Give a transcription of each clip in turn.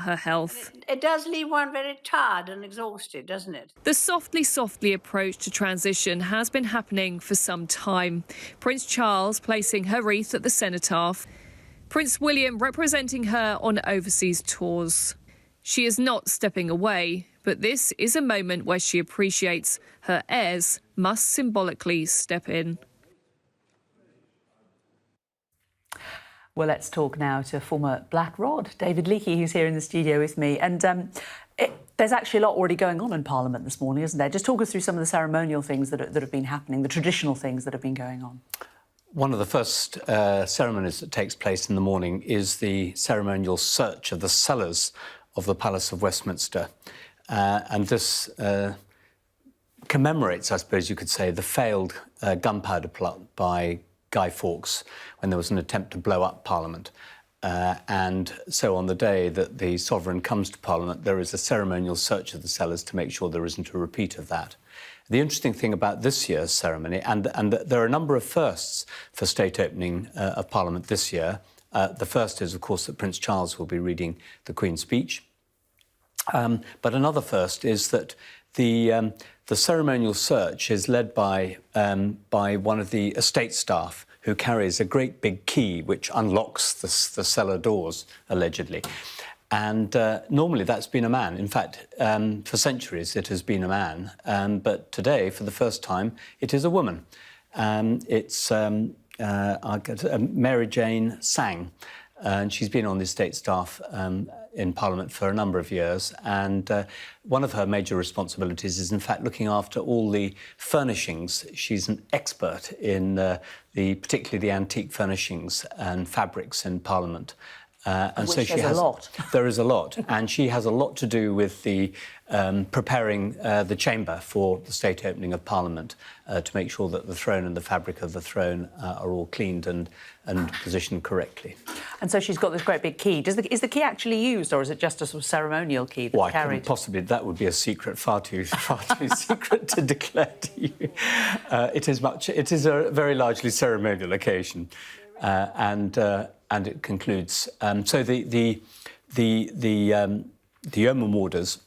her health. It does leave one very tired and exhausted, doesn't it? The softly approach to transition has been happening for some time. Prince Charles placing her wreath at the cenotaph. Prince William representing her on overseas tours. She is not stepping away, but this is a moment where she appreciates her heirs must symbolically step in. Well, let's talk now to former Black Rod, David Leakey, who's here in the studio with me. And there's actually a lot already going on in Parliament this morning, isn't there? Just talk us through some of the ceremonial things that have been happening, the traditional things that have been going on. One of the first ceremonies that takes place in the morning is the ceremonial search of the cellars of the Palace of Westminster. And this commemorates, I suppose you could say, the failed gunpowder plot by Guy Fawkes when there was an attempt to blow up Parliament. And so on the day that the Sovereign comes to Parliament, there is a ceremonial search of the cellars to make sure there isn't a repeat of that. The interesting thing about this year's ceremony, and there are a number of firsts for state opening of Parliament this year. The first is, of course, that Prince Charles will be reading the Queen's speech. But another first is that the ceremonial search is led by one of the estate staff who carries a great big key which unlocks the cellar doors, allegedly. And normally that's been a man. In fact, for centuries it has been a man. But today, for the first time, it is a woman. It's Mary Jane Sang. And she's been on the estate staff in Parliament for a number of years. And one of her major responsibilities is, in fact, looking after all the furnishings. She's an expert in particularly the antique furnishings and fabrics in Parliament. And so she has a lot. There is a lot, and she has a lot to do with the preparing the chamber for the state opening of Parliament to make sure that the throne and the fabric of the throne are all cleaned and positioned correcely. And so she's got this great big key. Is the key actually used, or is it just a sort of ceremonial key that's carried? Possibly that would be a secret, far too secret to declare to you. It is a very largely ceremonial occasion, and it concludes. So the Yeoman Warders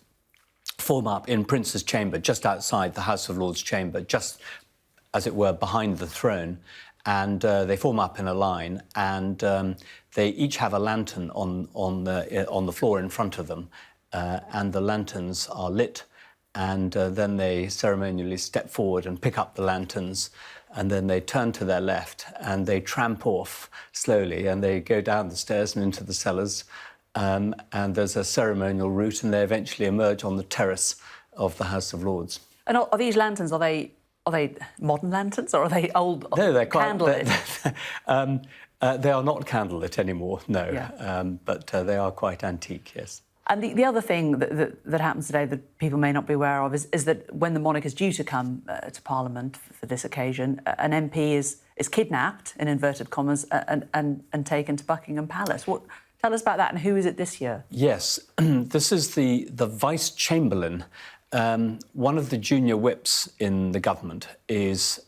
form up in Prince's Chamber, just outside the House of Lords chamber, just, as it were, behind the throne. And they form up in a line, and they each have a lantern on the floor in front of them, and the lanterns are lit. And then they ceremonially step forward and pick up the lanterns, and then they turn to their left and they tramp off slowly, and they go down the stairs and into the cellars, and there's a ceremonial route, and they eventually emerge on the terrace of the House of Lords. And are these lanterns, are they modern lanterns, or are they old? No, they're candlelit. They are not candlelit anymore, no, yeah. But they are quite antique, yes. And the other thing that happens today that people may not be aware of is that when the monarch is due to come to Parliament for this occasion, an MP is kidnapped, in inverted commas, and taken to Buckingham Palace. Tell us about that, and who is it this year? Yes, this is the Vice-Chamberlain. One of the junior whips in the government gets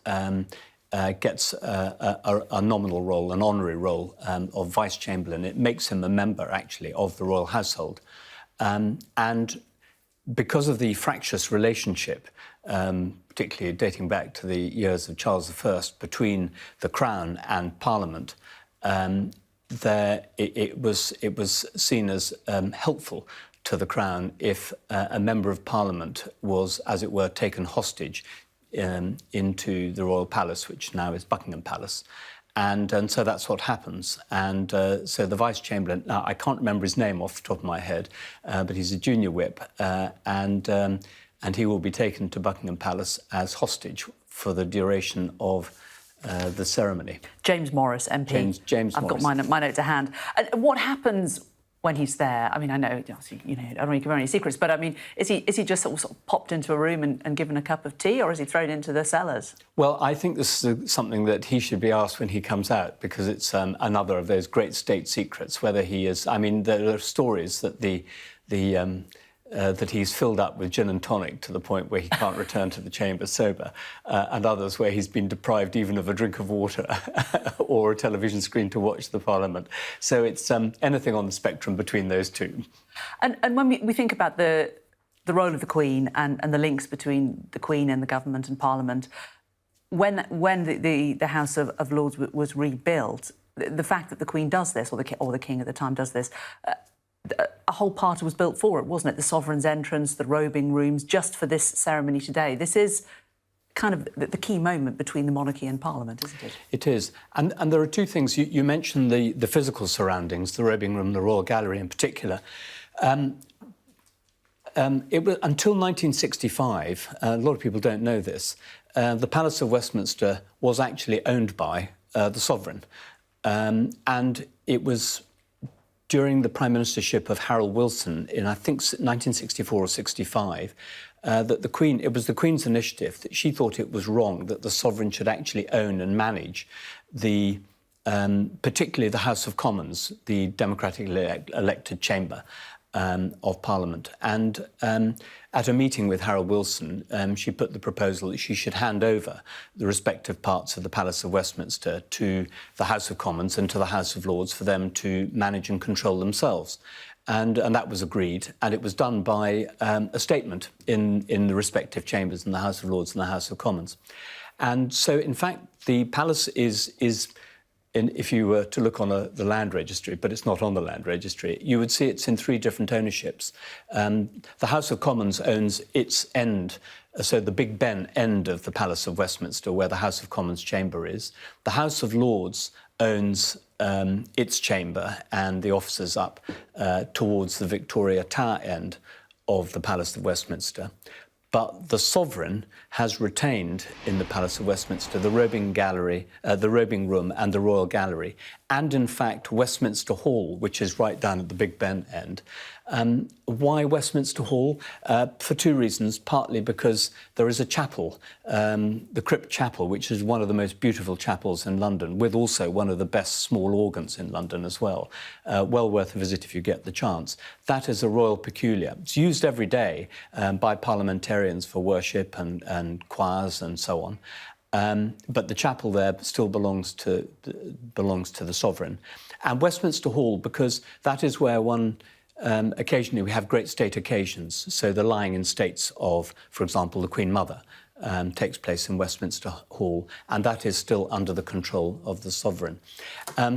a nominal role, an honorary role of Vice-Chamberlain. It makes him a member, actually, of the royal household. And because of the fractious relationship, particularly dating back to the years of Charles I, between the Crown and Parliament, it was seen as helpful to the Crown if a member of Parliament was, as it were, taken hostage into the Royal Palace, which now is Buckingham Palace. And so that's what happens. And so the Vice-Chamberlain, now I can't remember his name off the top of my head, but he's a junior whip, and he will be taken to Buckingham Palace as hostage for the duration of the ceremony. James Morris, MP. James I've Morris. got my note to hand. And what happens when he's there? I mean, I know, I don't want to give any secrets, but I mean, is he just sort of popped into a room and given a cup of tea, or is he thrown into the cellars? Well, I think this is something that he should be asked when he comes out, because it's another of those great state secrets, whether he is... I mean, there are stories that that he's filled up with gin and tonic to the point where he can't return to the chamber sober, and others where he's been deprived even of a drink of water or a television screen to watch the Parliament. So it's anything on the spectrum between those two. And when we think about the role of the Queen and the links between the Queen and the government and Parliament, when the House of Lords was rebuilt, the fact that the Queen does this, or the King at the time does this, a whole party was built for it, wasn't it? The Sovereign's entrance, the robing rooms, just for this ceremony today. This is kind of the key moment between the monarchy and Parliament, isn't it? It is. And there are two things. You mentioned the physical surroundings, the robing room, the Royal Gallery in particular. It was until 1965, a lot of people don't know this, the Palace of Westminster was actually owned by the Sovereign. And it was during the Prime Ministership of Harold Wilson in, I think, 1964 or 65, that the Queen, it was the Queen's initiative that she thought it was wrong that the Sovereign should actually own and manage the, particularly the House of Commons, the democratically elected chamber of Parliament. And at a meeting with Harold Wilson, she put the proposal that she should hand over the respective parts of the Palace of Westminster to the House of Commons and to the House of Lords for them to manage and control themselves. And that was agreed, and it was done by a statement in the respective chambers in the House of Lords and the House of Commons. And so, in fact, the palace is if you were to look on the land registry, but it's not on the land registry, you would see it's in three different ownerships. The House of Commons owns its end, so the Big Ben end of the Palace of Westminster, where the House of Commons chamber is. The House of Lords owns its chamber and the offices up towards the Victoria Tower end of the Palace of Westminster. But the Sovereign has retained in the Palace of Westminster the robing gallery, the robing room and the Royal Gallery, and in fact Westminster Hall, which is right down at the Big Ben end. Why Westminster Hall? For two reasons. Partly because there is a chapel, the Crypt Chapel, which is one of the most beautiful chapels in London, with also one of the best small organs in London as well. Well worth a visit if you get the chance. That is a royal peculiar. It's used every day by parliamentarians for worship and choirs and so on. But the chapel there still belongs to the Sovereign. And Westminster Hall, because that is where occasionally we have great state occasions. So the lying in states of, for example, the Queen Mother takes place in Westminster Hall, and that is still under the control of the Sovereign.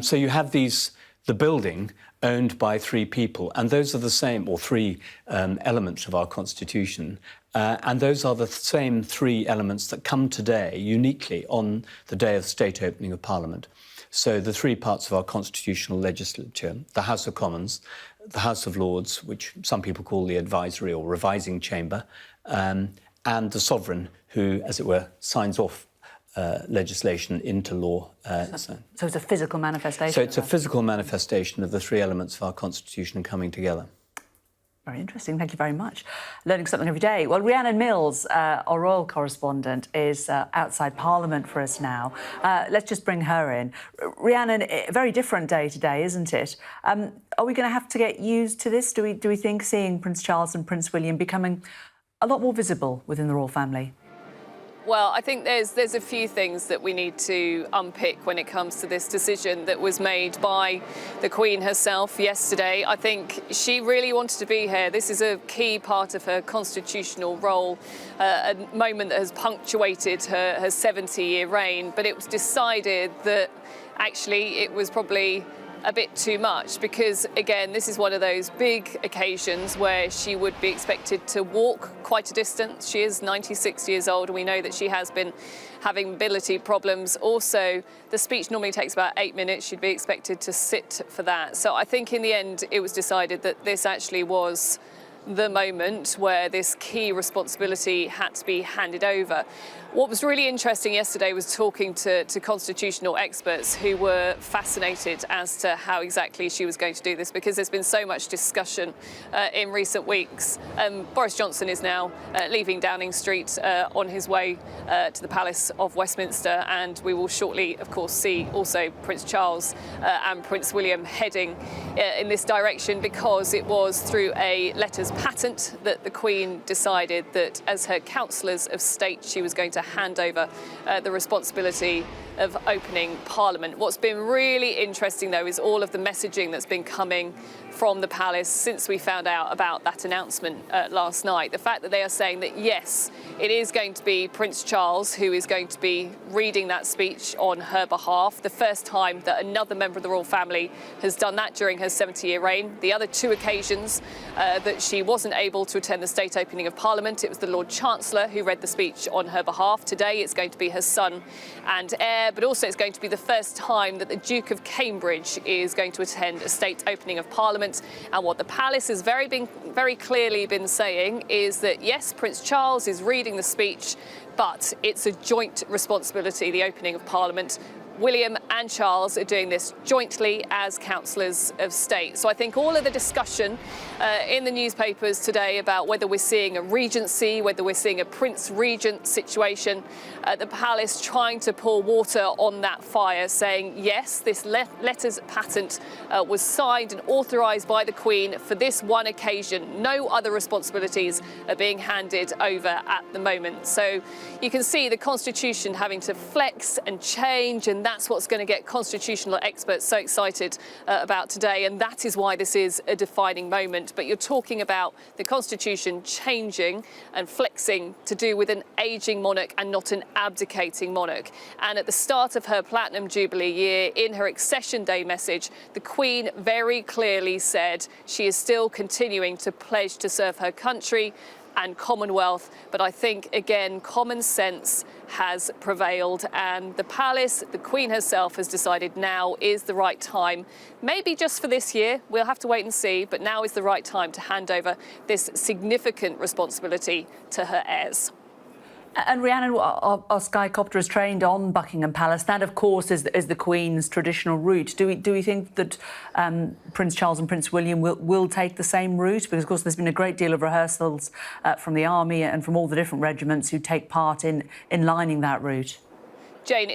So you have the building owned by three people, and those are the same, or three elements of our Constitution, and those are the same three elements that come today uniquely on the day of the state opening of Parliament. So the three parts of our constitutional legislature, the House of Commons, the House of Lords, which some people call the advisory or revising chamber, and the Sovereign, who, as it were, signs off legislation into law. So it's a physical manifestation? So it's a physical manifestation of the three elements of our Constitution coming together. Very interesting. Thank you very much. Learning something every day. Well, Rhiannon Mills, our royal correspondent, is outside Parliament for us now. Let's just bring her in. Rhiannon, a very different day today, isn't it? Are we going to have to get used to this? Do we think seeing Prince Charles and Prince William becoming a lot more visible within the royal family? Well, I think there's a few things that we need to unpick when it comes to this decision that was made by the Queen herself yesterday. I think she really wanted to be here. This is a key part of her constitutional role, a moment that has punctuated her 70-year reign. But it was decided that actually it was probably a bit too much because, again, this is one of those big occasions where she would be expected to walk quite a distance. She is 96 years old, and we know that she has been having mobility problems. Also, the speech normally takes about 8 minutes. She'd be expected to sit for that. So I think in the end, it was decided that this actually was the moment where this key responsibility had to be handed over. What was really interesting yesterday was talking to constitutional experts who were fascinated as to how exactly she was going to do this, because there's been so much discussion in recent weeks. Boris Johnson is now leaving Downing Street on his way to the Palace of Westminster, and we will shortly, of course, see also Prince Charles and Prince William heading in this direction, because it was through a letters patent that the Queen decided that as her councillors of state she was going to hand over the responsibility of opening Parliament. What's been really interesting, though, is all of the messaging that's been coming from the palace since we found out about that announcement last night. The fact that they are saying that, yes, it is going to be Prince Charles who is going to be reading that speech on her behalf, the first time that another member of the royal family has done that during her 70-year reign. The other two occasions that she wasn't able to attend the state opening of Parliament, it was the Lord Chancellor who read the speech on her behalf. Today it's going to be her son and heir, but also it's going to be the first time that the Duke of Cambridge is going to attend a state opening of Parliament. And what the palace has very clearly been saying is that, yes, Prince Charles is reading the speech, but it's a joint responsibility, the opening of Parliament. William and Charles are doing this jointly as councillors of state. So I think all of the discussion in the newspapers today about whether we're seeing a regency, whether we're seeing a Prince Regent situation, the palace trying to pour water on that fire, saying, yes, this letters patent was signed and authorised by the Queen for this one occasion. No other responsibilities are being handed over at the moment. So you can see the Constitution having to flex and change, and that's what's going to get constitutional experts so excited about today, and that is why this is a defining moment. But you're talking about the Constitution changing and flexing to do with an ageing monarch and not an abdicating monarch. And at the start of her Platinum Jubilee year, in her Accession Day message, the Queen very clearly said she is still continuing to pledge to serve her country and Commonwealth, but I think, again, common sense has prevailed, and the palace, the Queen herself, has decided now is the right time, maybe just for this year, we'll have to wait and see, but now is the right time to hand over this significant responsibility to her heirs. And Rhiannon, our Skycopter is trained on Buckingham Palace. That, of course, is the Queen's traditional route. Do we think that Prince Charles and Prince William will take the same route? Because, of course, there's been a great deal of rehearsals from the army and from all the different regiments who take part in lining that route. Jane,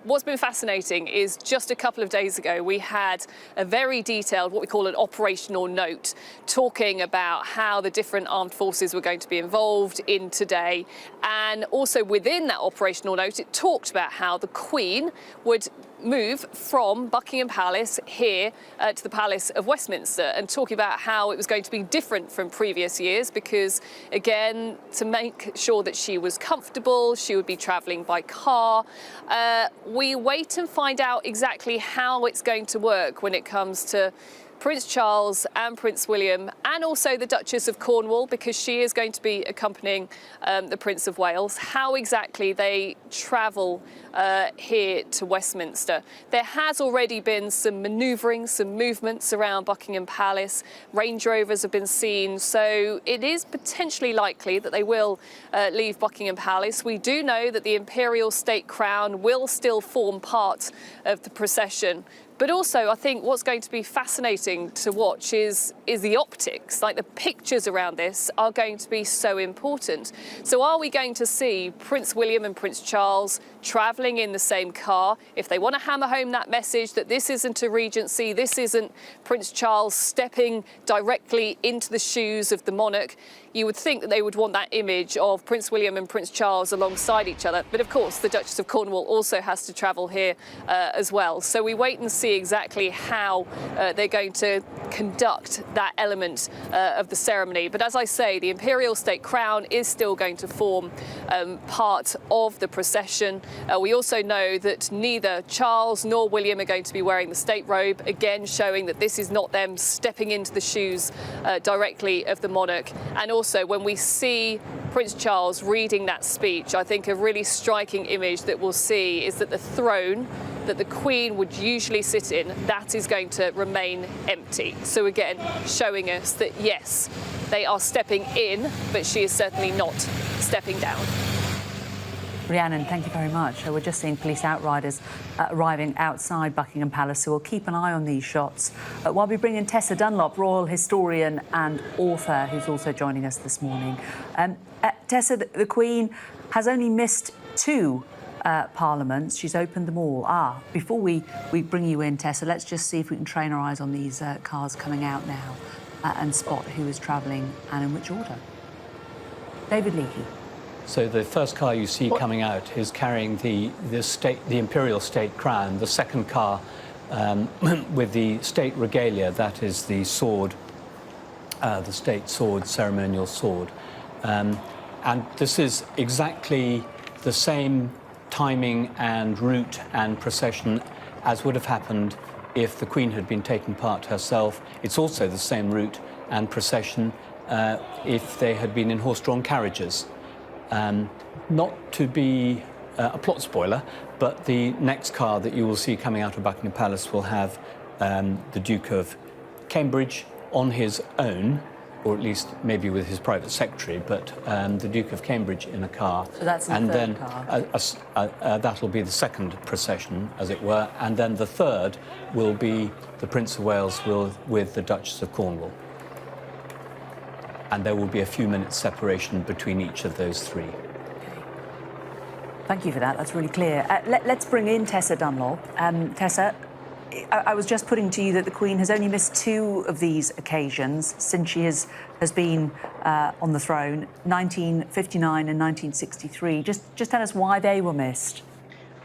what's been fascinating is just a couple of days ago we had a very detailed, what we call an operational note, talking about how the different armed forces were going to be involved in today. And also within that operational note, it talked about how the Queen would move from Buckingham Palace here to the Palace of Westminster, and talking about how it was going to be different from previous years because, again, to make sure that she was comfortable, she would be travelling by car. We wait and find out exactly how it's going to work when it comes to Prince Charles and Prince William, and also the Duchess of Cornwall, because she is going to be accompanying the Prince of Wales, how exactly they travel here to Westminster. There has already been some manoeuvring, some movements around Buckingham Palace. Range Rovers have been seen, so it is potentially likely that they will leave Buckingham Palace. We do know that the imperial state crown will still form part of the procession. But also, I think what's going to be fascinating to watch is the optics. Like, the pictures around this are going to be so important. So are we going to see Prince William and Prince Charles travelling in the same car? If they want to hammer home that message that this isn't a regency, this isn't Prince Charles stepping directly into the shoes of the monarch, you would think that they would want that image of Prince William and Prince Charles alongside each other. But of course, the Duchess of Cornwall also has to travel here as well. So we wait and see exactly how they're going to conduct that element of the ceremony. But as I say, the imperial state crown is still going to form part of the procession. We also know that neither Charles nor William are going to be wearing the state robe, again showing that this is not them stepping into the shoes directly of the monarch. And also, when we see Prince Charles reading that speech, I think a really striking image that we'll see is that the throne that the Queen would usually sit in, that is going to remain empty. So again, showing us that yes, they are stepping in, but she is certainly not stepping down. Rhiannon, thank you very much. We're just seeing police outriders arriving outside Buckingham Palace, so we'll keep an eye on these shots while we bring in Tessa Dunlop, royal historian and author, who's also joining us this morning. Tessa, the Queen has only missed two parliaments. She's opened them all. Before we bring you in, Tessa, let's just see if we can train our eyes on these cars coming out now and spot who is travelling and in which order. David Leakey. So the first car you see coming out is carrying the imperial state crown. The second car with the state regalia, that is the sword, the state sword, ceremonial sword. And this is exactly the same timing and route and procession as would have happened if the Queen had been taking part herself. It's also the same route and procession if they had been in horse-drawn carriages. Not to be a plot spoiler, but the next car that you will see coming out of Buckingham Palace will have the Duke of Cambridge on his own, or at least maybe with his private secretary, but the Duke of Cambridge in a car. So that's the and third then car. that'll be the second procession, as it were, and then the third will be the Prince of Wales with the Duchess of Cornwall. And there will be a few minutes separation between each of those three. Thank you for that. That's really clear. Let's bring in Tessa Dunlop. Tessa, I was just putting to you that the Queen has only missed 2 of these occasions since she has been on the throne, 1959 and 1963. Just tell us why they were missed.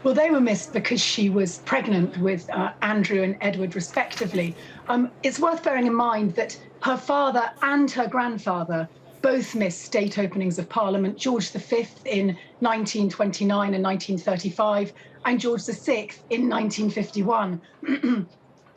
Well, they were missed because she was pregnant with Andrew and Edward, respectively. It's worth bearing in mind that her father and her grandfather both missed state openings of Parliament, George V in 1929 and 1935, and George VI in 1951.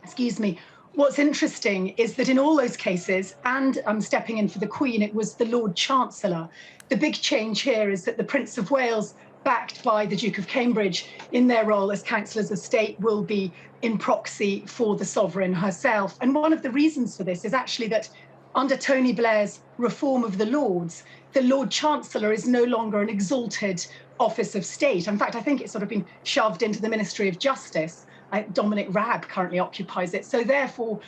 Excuse me. What's interesting is that in all those cases, and I'm stepping in for the Queen, it was the Lord Chancellor. The big change here is that the Prince of Wales, backed by the Duke of Cambridge in their role as Councillors of State, will be in proxy for the Sovereign herself. And one of the reasons for this is actually that under Tony Blair's reform of the Lords, the Lord Chancellor is no longer an exalted office of state. In fact, I think it's sort of been shoved into the Ministry of Justice. Dominic Raab currently occupies it. So therefore,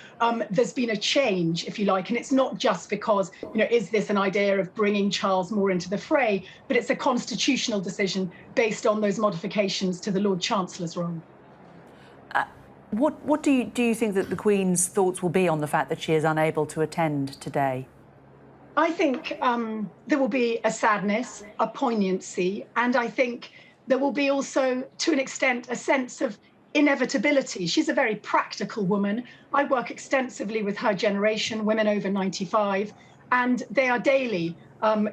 there's been a change, if you like, and it's not just because, is this an idea of bringing Charles more into the fray, but it's a constitutional decision based on those modifications to the Lord Chancellor's role. What do you think that the Queen's thoughts will be on the fact that she is unable to attend today? I think there will be a sadness, a poignancy, and I think there will be also, to an extent, a sense of inevitability. She's a very practical woman. I work extensively with her generation, women over 95, and they are daily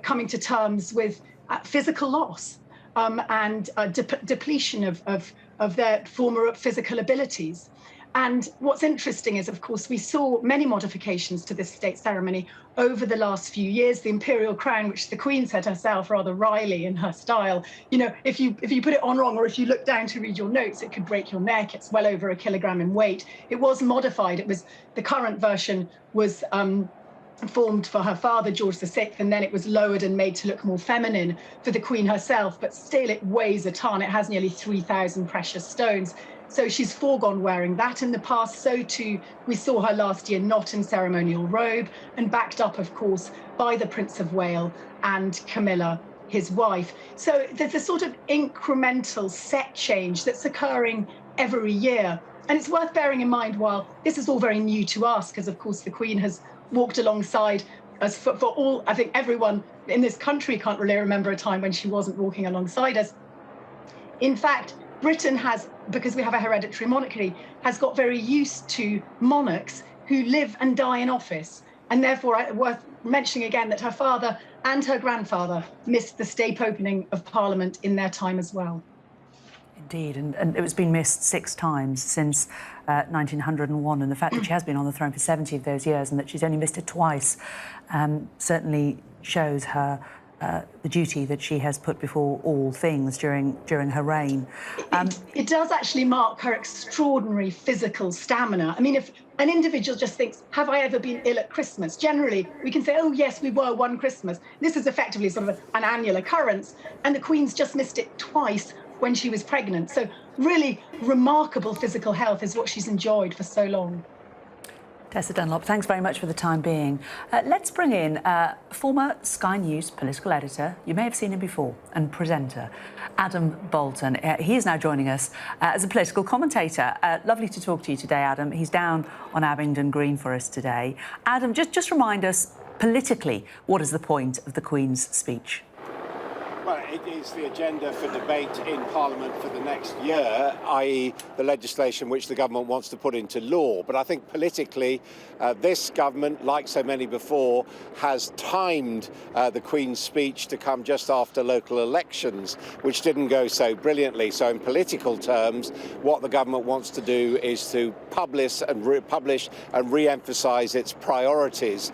coming to terms with physical loss and depletion of their former physical abilities. And what's interesting is, of course, we saw many modifications to this state ceremony over the last few years. The imperial crown, which the Queen said herself, rather wryly in her style, if you put it on wrong, or if you look down to read your notes, it could break your neck. It's well over 1 kilogram in weight. It was modified. The current version was formed for her father, George VI, and then it was lowered and made to look more feminine for the Queen herself. But still, it weighs a ton. It has nearly 3,000 precious stones. So she's foregone wearing that in the past. So too, we saw her last year not in ceremonial robe, and backed up, of course, by the Prince of Wales and Camilla, his wife. So there's a sort of incremental set change that's occurring every year. And it's worth bearing in mind, while this is all very new to us, because, of course, the Queen has walked alongside us for all, I think everyone in this country can't really remember a time when she wasn't walking alongside us. In fact, Britain has, because we have a hereditary monarchy, has got very used to monarchs who live and die in office. And therefore, worth mentioning again that her father and her grandfather missed the state opening of Parliament in their time as well. Indeed, and it's been missed 6 times since 1901, and the fact that she has been on the throne for 70 of those years and that she's only missed it twice certainly shows her the duty that she has put before all things during her reign. It does actually mark her extraordinary physical stamina. I mean, if an individual just thinks, have I ever been ill at Christmas? Generally, we can say, oh, yes, we were one Christmas. This is effectively sort of an annual occurrence, and the Queen's just missed it twice when she was pregnant. So really remarkable physical health is what she's enjoyed for so long. Tessa Dunlop, thanks very much for the time being. Let's bring in former Sky News political editor, you may have seen him before, and presenter, Adam Bolton. He is now joining us as a political commentator. Lovely to talk to you today, Adam. He's down on Abingdon Green for us today. Adam, just remind us politically, what is the point of the Queen's speech? Well, It is the agenda for debate in Parliament for the next year, i.e. the legislation which the government wants to put into law. But I think politically, this government, like so many before, has timed the Queen's speech to come just after local elections, which didn't go so brilliantly. So in political terms, what the government wants to do is to publish and re-emphasise its priorities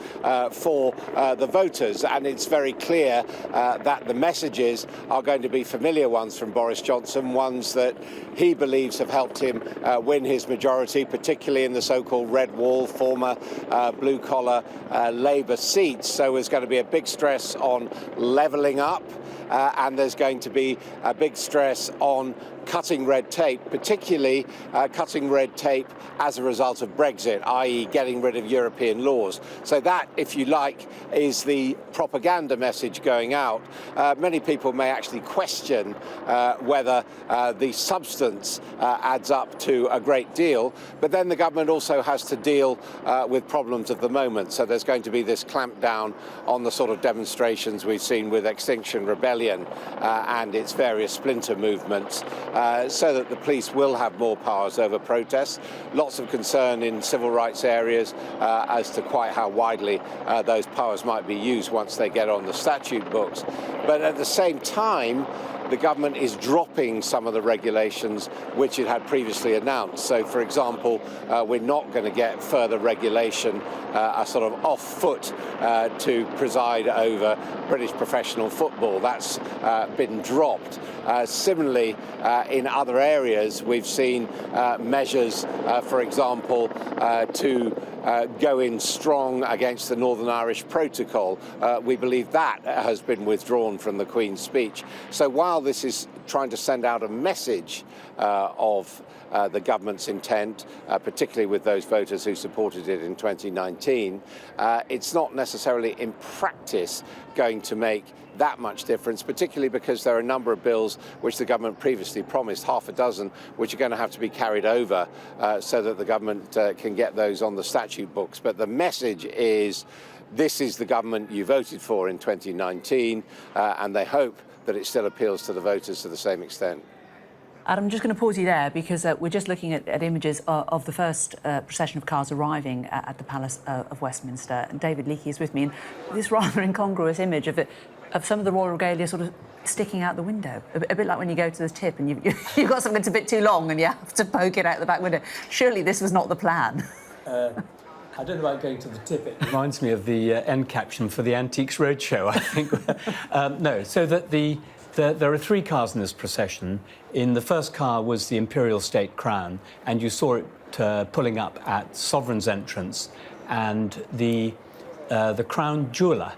for the voters. And it's very clear that the messages are going to be familiar ones from Boris Johnson, ones that he believes have helped him win his majority, particularly in the so-called Red Wall, former blue-collar Labour seats. So there's going to be a big stress on levelling up, and there's going to be a big stress on cutting red tape, particularly cutting red tape as a result of Brexit, i.e. getting rid of European laws. So that, if you like, is the propaganda message going out. Many people may actually question whether the substance adds up to a great deal, but then the government also has to deal with problems of the moment. So there's going to be this clampdown on the sort of demonstrations we've seen with Extinction Rebellion and its various splinter movements, so that the police will have more powers over protests. Lots of concern in civil rights areas as to quite how widely those powers might be used once they get on the statute books. But at the same time, the government is dropping some of the regulations which it had previously announced. So, for example, we're not going to get further regulation, a sort of off foot to preside over British professional football. That's been dropped. Similarly, in other areas, we've seen measures, for example, to go in strong against the Northern Irish Protocol. We believe that has been withdrawn from the Queen's speech. So while this is trying to send out a message of the government's intent, particularly with those voters who supported it in 2019, it's not necessarily in practice going to make that much difference, particularly because there are a number of bills which the government previously promised, half a dozen, which are going to have to be carried over so that the government can get those on the statute books. But the message is, this is the government you voted for in 2019, and they hope that it still appeals to the voters to the same extent. Adam, I'm just going to pause you there because we're just looking at images of the first procession of cars arriving at the Palace of Westminster. And David Leakey is with me, and this rather incongruous image of some of the royal regalia sort of sticking out the window, a bit like when you go to the tip and you've got something that's a bit too long and you have to poke it out the back window. Surely this was not the plan. I don't know about going to the tip. It reminds me of the end caption for the Antiques Roadshow, I think. No, so that there are three cars in this procession. In the first car was the Imperial State Crown, and you saw it pulling up at Sovereign's entrance, and the Crown jeweller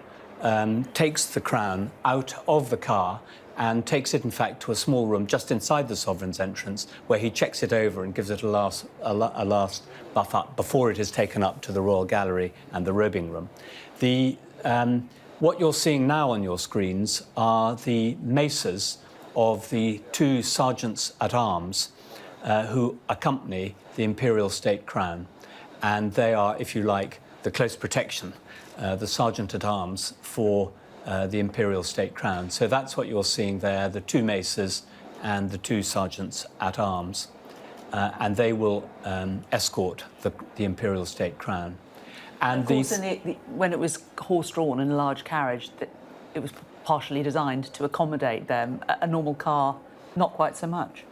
takes the crown out of the car and takes it, in fact, to a small room just inside the Sovereign's entrance, where he checks it over and gives it a last buff up before it is taken up to the Royal Gallery and the robing room. What you're seeing now on your screens are the maces of the two sergeants-at-arms who accompany the Imperial State Crown. And they are, if you like, the close protection, the sergeant-at-arms for the Imperial State Crown. So that's what you're seeing there, the two maces and the two sergeants-at-arms. And they will escort the Imperial State Crown. And of course, when it was horse-drawn in a large carriage, it was partially designed to accommodate them. A normal car, not quite so much.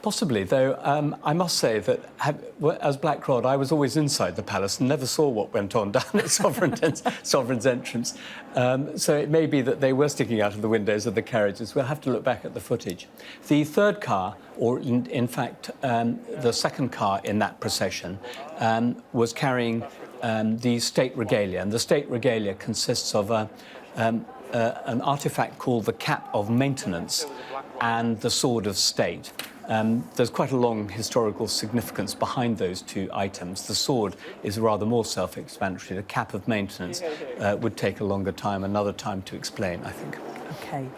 Possibly, though, I must say that as Black Rod, I was always inside the palace and never saw what went on down at Sovereign's entrance. So it may be that they were sticking out of the windows of the carriages. We'll have to look back at the footage. The third car, or in fact, the second car in that procession, was carrying the state regalia. And the state regalia consists of an artefact called the Cap of Maintenance and the Sword of State. There's quite a long historical significance behind those two items. The sword is rather more self-explanatory. The Cap of Maintenance would take a longer time, another time to explain, I think. OK.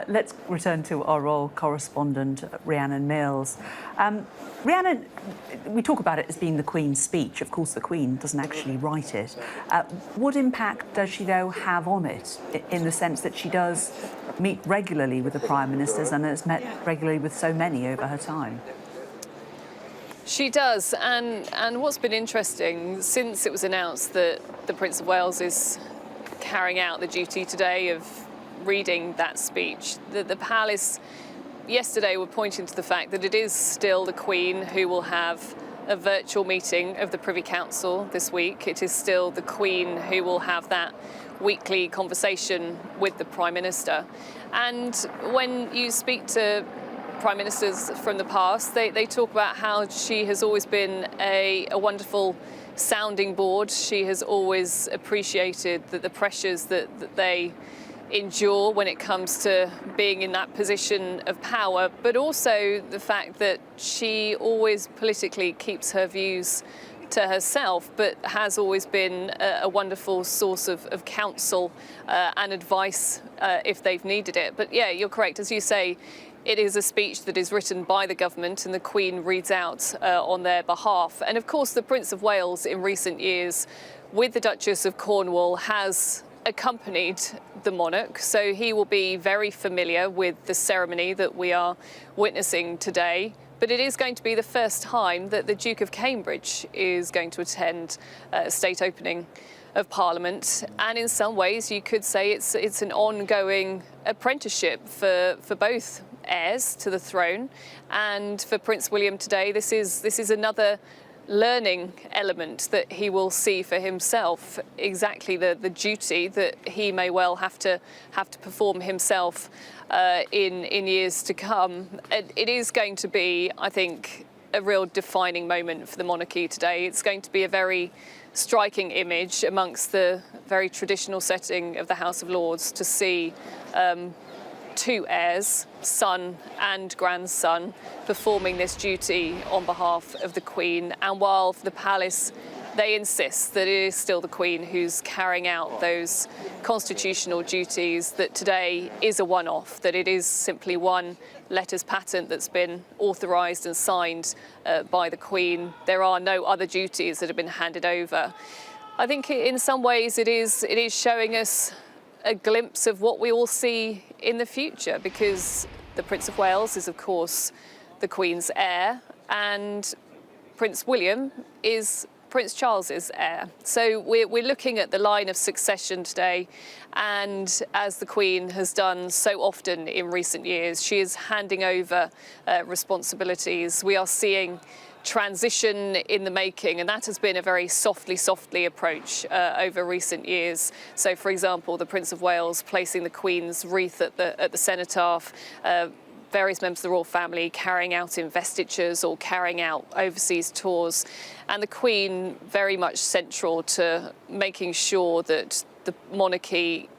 Let's return to our royal correspondent, Rhiannon Mills. Rhiannon, we talk about it as being the Queen's speech. Of course, the Queen doesn't actually write it. What impact does she, though, have on it, in the sense that she does meet regularly with the prime ministers and has met regularly with so many over her time. She does, and what's been interesting since it was announced that the Prince of Wales is carrying out the duty today of reading that speech, that the palace yesterday were pointing to the fact that it is still the Queen who will have a virtual meeting of the Privy Council this week. It is still the Queen who will have that weekly conversation with the Prime Minister. And when you speak to Prime Ministers from the past, they talk about how she has always been a wonderful sounding board. She has always appreciated that the pressures that they endure when it comes to being in that position of power, but also the fact that she always politically keeps her views to herself, but has always been a wonderful source of counsel and advice if they've needed it. But yeah, you're correct. As you say, it is a speech that is written by the government and the Queen reads out on their behalf. And of course, the Prince of Wales in recent years, with the Duchess of Cornwall, has accompanied the monarch, so he will be very familiar with the ceremony that we are witnessing today. But it is going to be the first time that the Duke of Cambridge is going to attend a state opening of Parliament, and in some ways you could say it's an ongoing apprenticeship for both heirs to the throne, and for Prince William today this is another learning element that he will see for himself, exactly the duty that he may well have to perform himself in years to come. It is going to be, I think, a real defining moment for the monarchy today. It's going to be a very striking image amongst the very traditional setting of the House of Lords to see two heirs, son and grandson, performing this duty on behalf of the Queen. And while for the palace they insist that it is still the Queen who's carrying out those constitutional duties, that today is a one-off, that it is simply one letters patent that's been authorised and signed by the Queen. There are no other duties that have been handed over. I think in some ways it is showing us a glimpse of what we all see in the future, because the Prince of Wales is, of course, the Queen's heir, and Prince William is Prince Charles's heir. So we're looking at the line of succession today, and as the Queen has done so often in recent years, she is handing over responsibilities. We are seeing transition in the making, and that has been a very softly approach over recent years. So, for example, the Prince of Wales placing the Queen's wreath at the cenotaph, various members of the royal family carrying out investitures or carrying out overseas tours, and the Queen very much central to making sure that the monarchy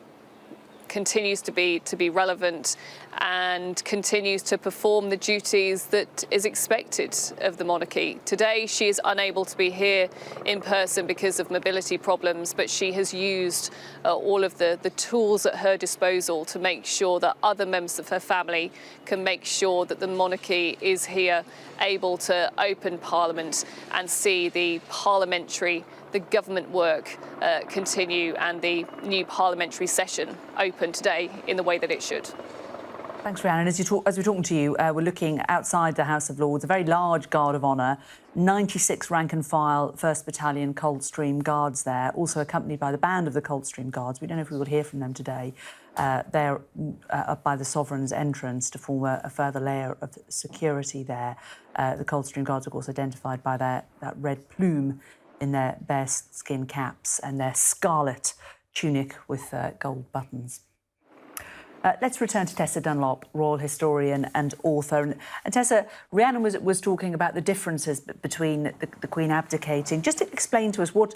continues to be relevant and continues to perform the duties that is expected of the monarchy. Today, she is unable to be here in person because of mobility problems, but she has used all of the tools at her disposal to make sure that other members of her family can make sure that the monarchy is here, able to open Parliament and see the government work continue, and the new parliamentary session open today in the way that it should. Thanks, Rhiannon. As we're talking to you, we're looking outside the House of Lords, a very large Guard of Honour, 96 rank-and-file 1st Battalion Coldstream Guards there, also accompanied by the band of the Coldstream Guards. We don't know if we will hear from them today. They're up by the Sovereign's entrance to form a further layer of security there. The Coldstream Guards, of course, identified by that red plume in their bearskin caps and their scarlet tunic with gold buttons. Let's return to Tessa Dunlop, royal historian and author. And Tessa, Rhiannon was talking about the differences between the Queen abdicating. Just to explain to us what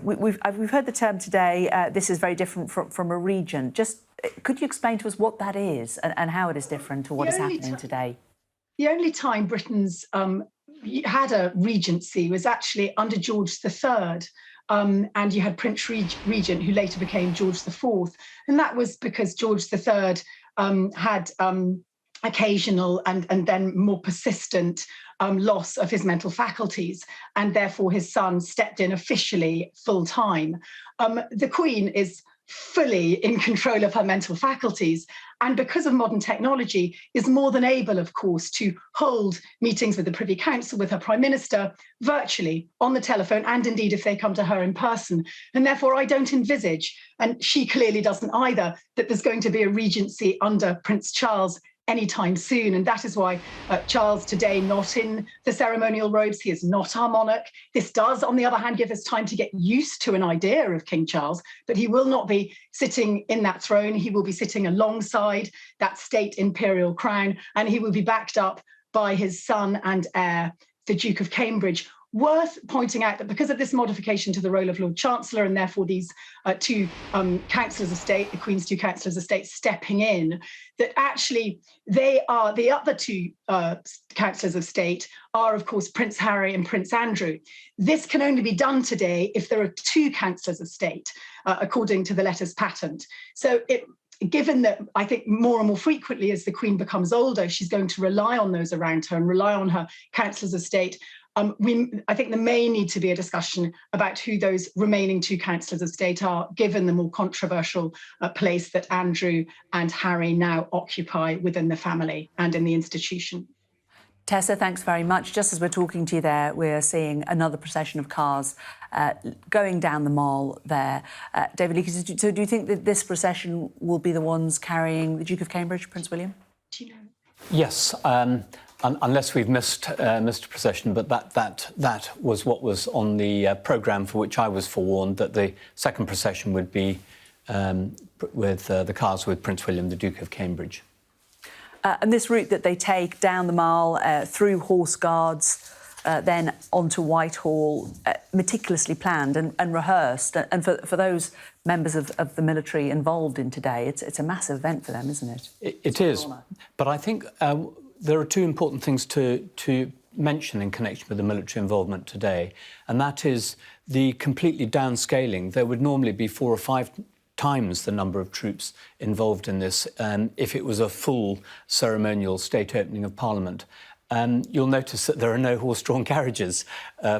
we've heard the term today. This is very different from a regent. Just could you explain to us what that is and how it is different to what is happening today? The only time Britain's had a regency was actually under George III. And you had Prince Regent, who later became George IV. And that was because George III had occasional and then more persistent loss of his mental faculties, and therefore his son stepped in officially full-time. The Queen is fully in control of her mental faculties, and because of modern technology, is more than able, of course, to hold meetings with the Privy Council, with her Prime Minister, virtually, on the telephone, and indeed if they come to her in person. And therefore, I don't envisage, and she clearly doesn't either, that there's going to be a regency under Prince Charles anytime soon. And that is why Charles today not in the ceremonial robes. He is not our monarch. This does, on the other hand, give us time to get used to an idea of King Charles, but he will not be sitting in that throne. He will be sitting alongside that state imperial crown, and he will be backed up by his son and heir, the Duke of Cambridge. Worth pointing out that because of this modification to the role of Lord Chancellor, and therefore these two councillors of state, the Queen's two councillors of state stepping in, that actually they are, the other two councillors of state are, of course, Prince Harry and Prince Andrew. This can only be done today if there are two councillors of state, according to the letters patent. So given that I think more and more frequently as the Queen becomes older, she's going to rely on those around her and rely on her councillors of state, I think there may need to be a discussion about who those remaining two councillors of state are, given the more controversial place that Andrew and Harry now occupy within the family and in the institution. Tessa, thanks very much. Just as we're talking to you there, we're seeing another procession of cars going down the Mall there. David Leakey, so do you think that this procession will be the ones carrying the Duke of Cambridge, Prince William? Do you know? Yes. Unless we've missed a procession, but that was what was on the programme for which I was forewarned, that the second procession would be with the cars with Prince William, the Duke of Cambridge. And this route that they take down the Mall, through Horse Guards, then onto Whitehall, meticulously planned and rehearsed. And for those members of the military involved in today, it's a massive event for them, isn't it? It is. But I think there are two important things to mention in connection with the military involvement today, and that is the completely downscaling. There would normally be 4 or 5 times the number of troops involved in this if it was a full ceremonial state opening of Parliament. You'll notice that there are no horse-drawn carriages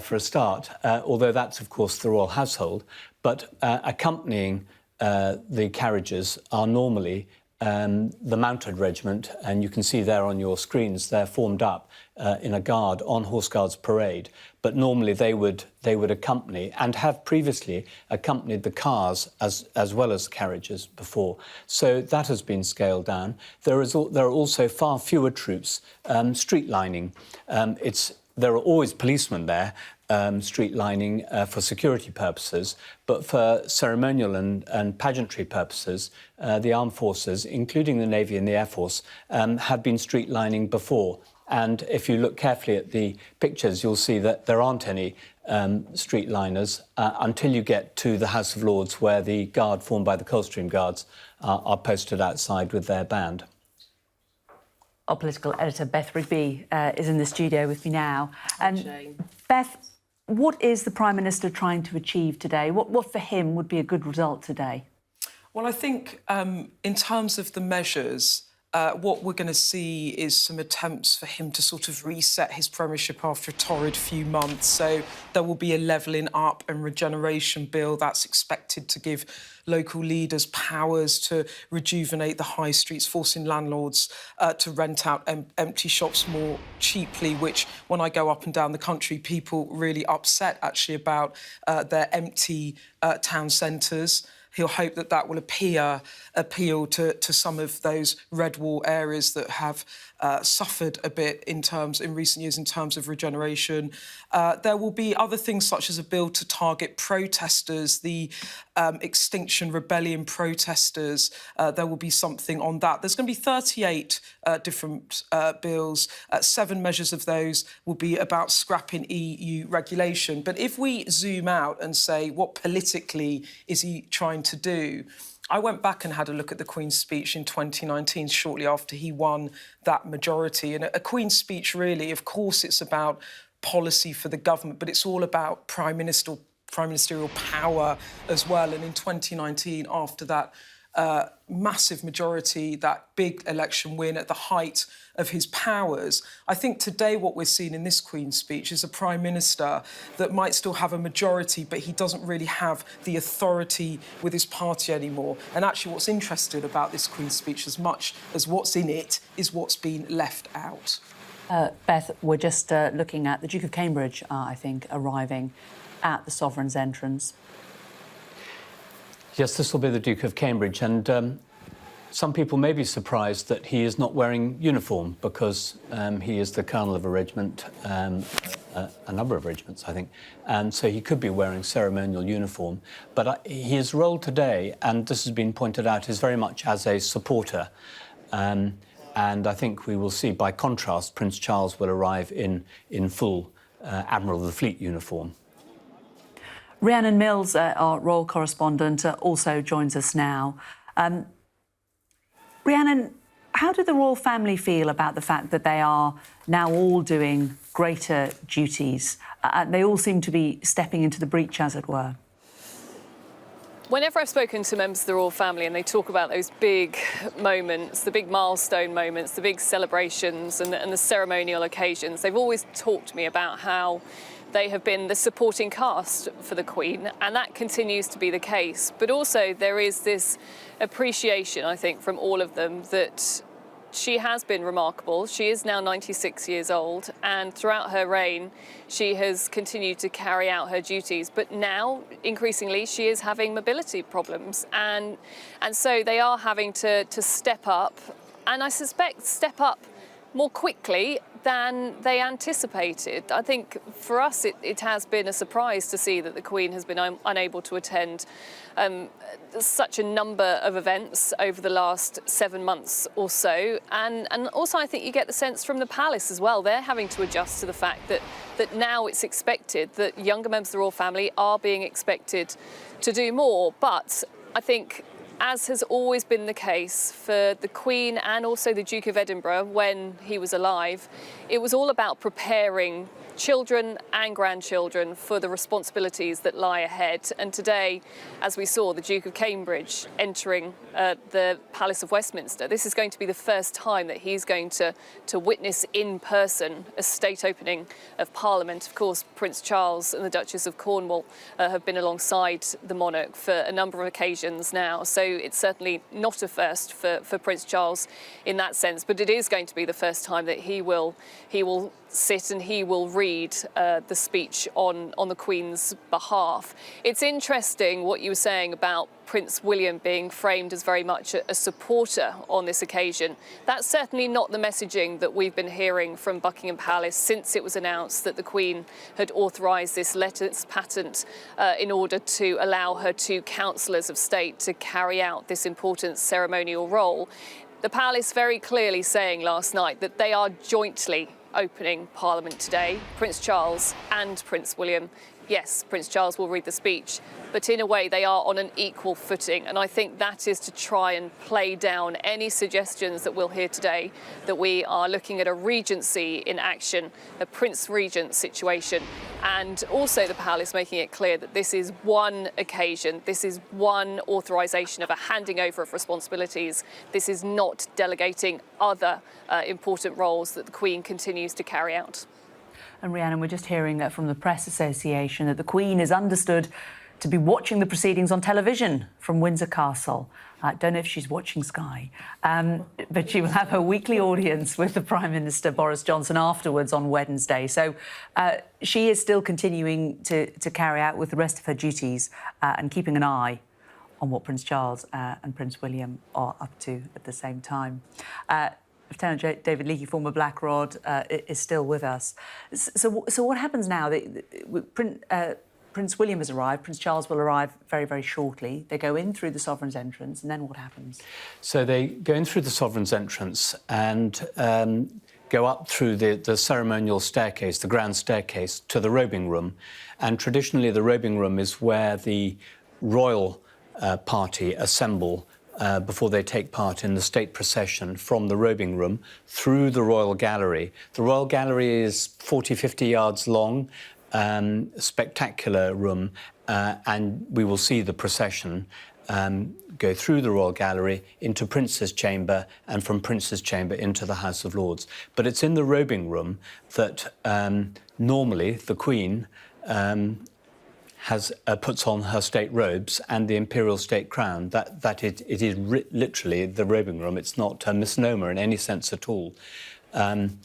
for a start, although that's, of course, the royal household. But accompanying the carriages are normally the mounted regiment, and you can see there on your screens they're formed up in a guard on Horse Guards parade. But normally they would accompany and have previously accompanied the cars as well as carriages before. So that has been scaled down. There are also far fewer troops street lining. There are always policemen there, street lining for security purposes, but for ceremonial and pageantry purposes, the armed forces, including the Navy and the Air Force, have been street lining before. And if you look carefully at the pictures, you'll see that there aren't any street liners until you get to the House of Lords, where the guard formed by the Coldstream Guards are posted outside with their band. Our political editor, Beth Rigby, is in the studio with me now. And Beth, what is the Prime Minister trying to achieve today? What for him would be a good result today? Well, I think in terms of the measures, what we're going to see is some attempts for him to sort of reset his premiership after a torrid few months. So there will be a levelling up and regeneration bill that's expected to give local leaders powers to rejuvenate the high streets, forcing landlords to rent out empty shops more cheaply, which, when I go up and down the country, people really upset, actually, about their empty town centres. He'll hope that that will appeal to some of those red wall areas that have suffered a bit in recent years in terms of regeneration. There will be other things, such as a bill to target protesters, the Extinction Rebellion protesters. There will be something on that. There's going to be 38 different bills. 7 measures of those will be about scrapping EU regulation. But if we zoom out and say, what politically is he trying to do? I went back and had a look at the Queen's speech in 2019, shortly after he won that majority. And a Queen's speech, really, of course, it's about policy for the government, but it's all about prime ministerial power as well. And in 2019, after that massive majority, that big election win at the height of his powers. I think today what we're seeing in this Queen's speech is a Prime Minister that might still have a majority, but he doesn't really have the authority with his party anymore. And actually what's interesting about this Queen's speech, as much as what's in it, is what's been left out. Beth, we're just looking at the Duke of Cambridge, I think, arriving at the Sovereign's entrance. Yes, this will be the Duke of Cambridge, and some people may be surprised that he is not wearing uniform because he is the colonel of a regiment, a number of regiments, I think, and so he could be wearing ceremonial uniform. But his role today, and this has been pointed out, is very much as a supporter. And I think we will see, by contrast, Prince Charles will arrive in full Admiral of the Fleet uniform. Rhiannon Mills, our royal correspondent, also joins us now. Rhiannon, how do the royal family feel about the fact that they are now all doing greater duties? They all seem to be stepping into the breach, as it were. Whenever I've spoken to members of the royal family and they talk about those big moments, the big milestone moments, the big celebrations and the ceremonial occasions, they've always talked to me about how they have been the supporting cast for the Queen, and that continues to be the case. But also there is this appreciation, I think, from all of them that she has been remarkable. She is now 96 years old, and throughout her reign, she has continued to carry out her duties. But now, increasingly, she is having mobility problems, and so they are having to step up, and I suspect step up more quickly than they anticipated. I think for us it has been a surprise to see that the Queen has been unable to attend such a number of events over the last 7 months or so. And also I think you get the sense from the palace as well. They're having to adjust to the fact that now it's expected that younger members of the royal family are being expected to do more. But I think, as has always been the case for the Queen and also the Duke of Edinburgh when he was alive, it was all about preparing children and grandchildren for the responsibilities that lie ahead. And today, as we saw, the Duke of Cambridge entering the Palace of Westminster, this is going to be the first time that he's going to witness in person a state opening of Parliament. Of course, Prince Charles and the Duchess of Cornwall have been alongside the monarch for a number of occasions now, so it's certainly not a first for Prince Charles in that sense, but it is going to be the first time that he will sit and he will read the speech on the Queen's behalf. It's interesting what you were saying about Prince William being framed as very much a supporter on this occasion. That's certainly not the messaging that we've been hearing from Buckingham Palace since it was announced that the Queen had authorised this letters patent in order to allow her two councillors of state to carry out this important ceremonial role. The Palace very clearly saying last night that they are jointly opening Parliament today, Prince Charles and Prince William. Yes, Prince Charles will read the speech, but in a way they are on an equal footing. And I think that is to try and play down any suggestions that we'll hear today that we are looking at a regency in action, a Prince Regent situation. And also the Palace making it clear that this is one occasion, this is one authorisation of a handing over of responsibilities. This is not delegating other important roles that the Queen continues to carry out. And Rhiannon, we're just hearing from the Press Association that the Queen is understood to be watching the proceedings on television from Windsor Castle. I don't know if she's watching Sky, but she will have her weekly audience with the Prime Minister, Boris Johnson, afterwards on Wednesday. So she is still continuing to carry out with the rest of her duties and keeping an eye on what Prince Charles and Prince William are up to at the same time. Lieutenant David Leakey, former Black Rod, is still with us. So what happens now? Prince William has arrived. Prince Charles will arrive very, very shortly. They go in through the Sovereign's entrance, and then what happens? So they go in through the Sovereign's entrance and go up through the ceremonial staircase, the grand staircase, to the robing room. And traditionally, the robing room is where the royal party assemble before they take part in the state procession from the robing room through the Royal Gallery. The Royal Gallery is 40, 50 yards long, spectacular room, and we will see the procession go through the Royal Gallery into Prince's Chamber and from Prince's Chamber into the House of Lords. But it's in the robing room that normally the Queen puts on her state robes and the imperial state crown. It is literally the robing room. It's not a misnomer in any sense at all. And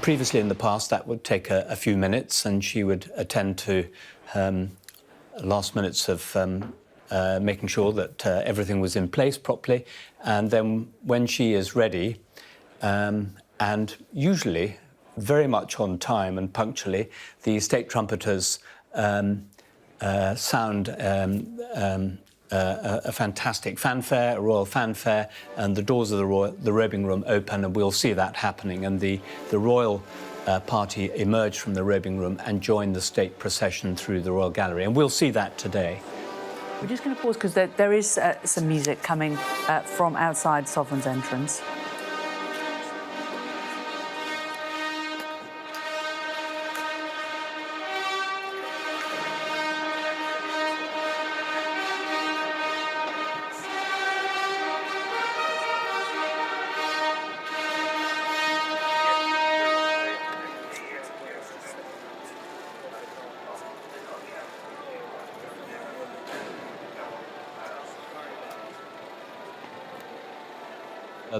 previously in the past, that would take a few minutes, and she would attend to last minutes of making sure that everything was in place properly. And then when she is ready, and usually very much on time and punctually, the state trumpeters sound a fantastic fanfare, a royal fanfare, and the doors of the robing room open, and we'll see that happening. And the royal party emerge from the robing room and join the state procession through the Royal Gallery, and we'll see that today. We're just going to pause because there is some music coming from outside Sovereign's entrance.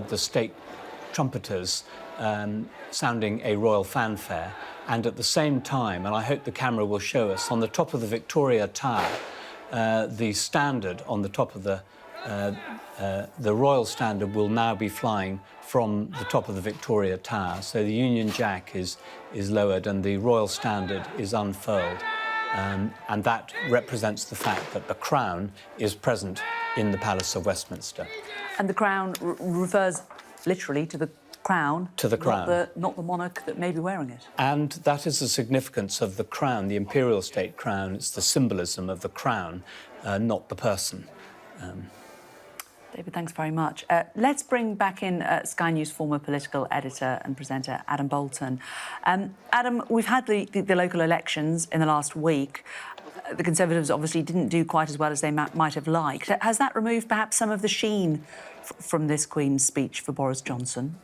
The state trumpeters sounding a royal fanfare, and at the same time, and I hope the camera will show us, on the top of the Victoria Tower, the standard on the top of the royal standard will now be flying from the top of the Victoria Tower. So the Union Jack is lowered and the royal standard is unfurled. And that represents the fact that the crown is present in the Palace of Westminster. And the crown refers literally to the crown. To the crown. Not the monarch that may be wearing it. And that is the significance of the crown, the imperial state crown. It's the symbolism of the crown, not the person. David, thanks very much. Let's bring back in Sky News former political editor and presenter Adam Bolton. Adam, we've had the local elections in the last week. The Conservatives obviously didn't do quite as well as they might have liked. Has that removed perhaps some of the sheen from this Queen's speech for Boris Johnson?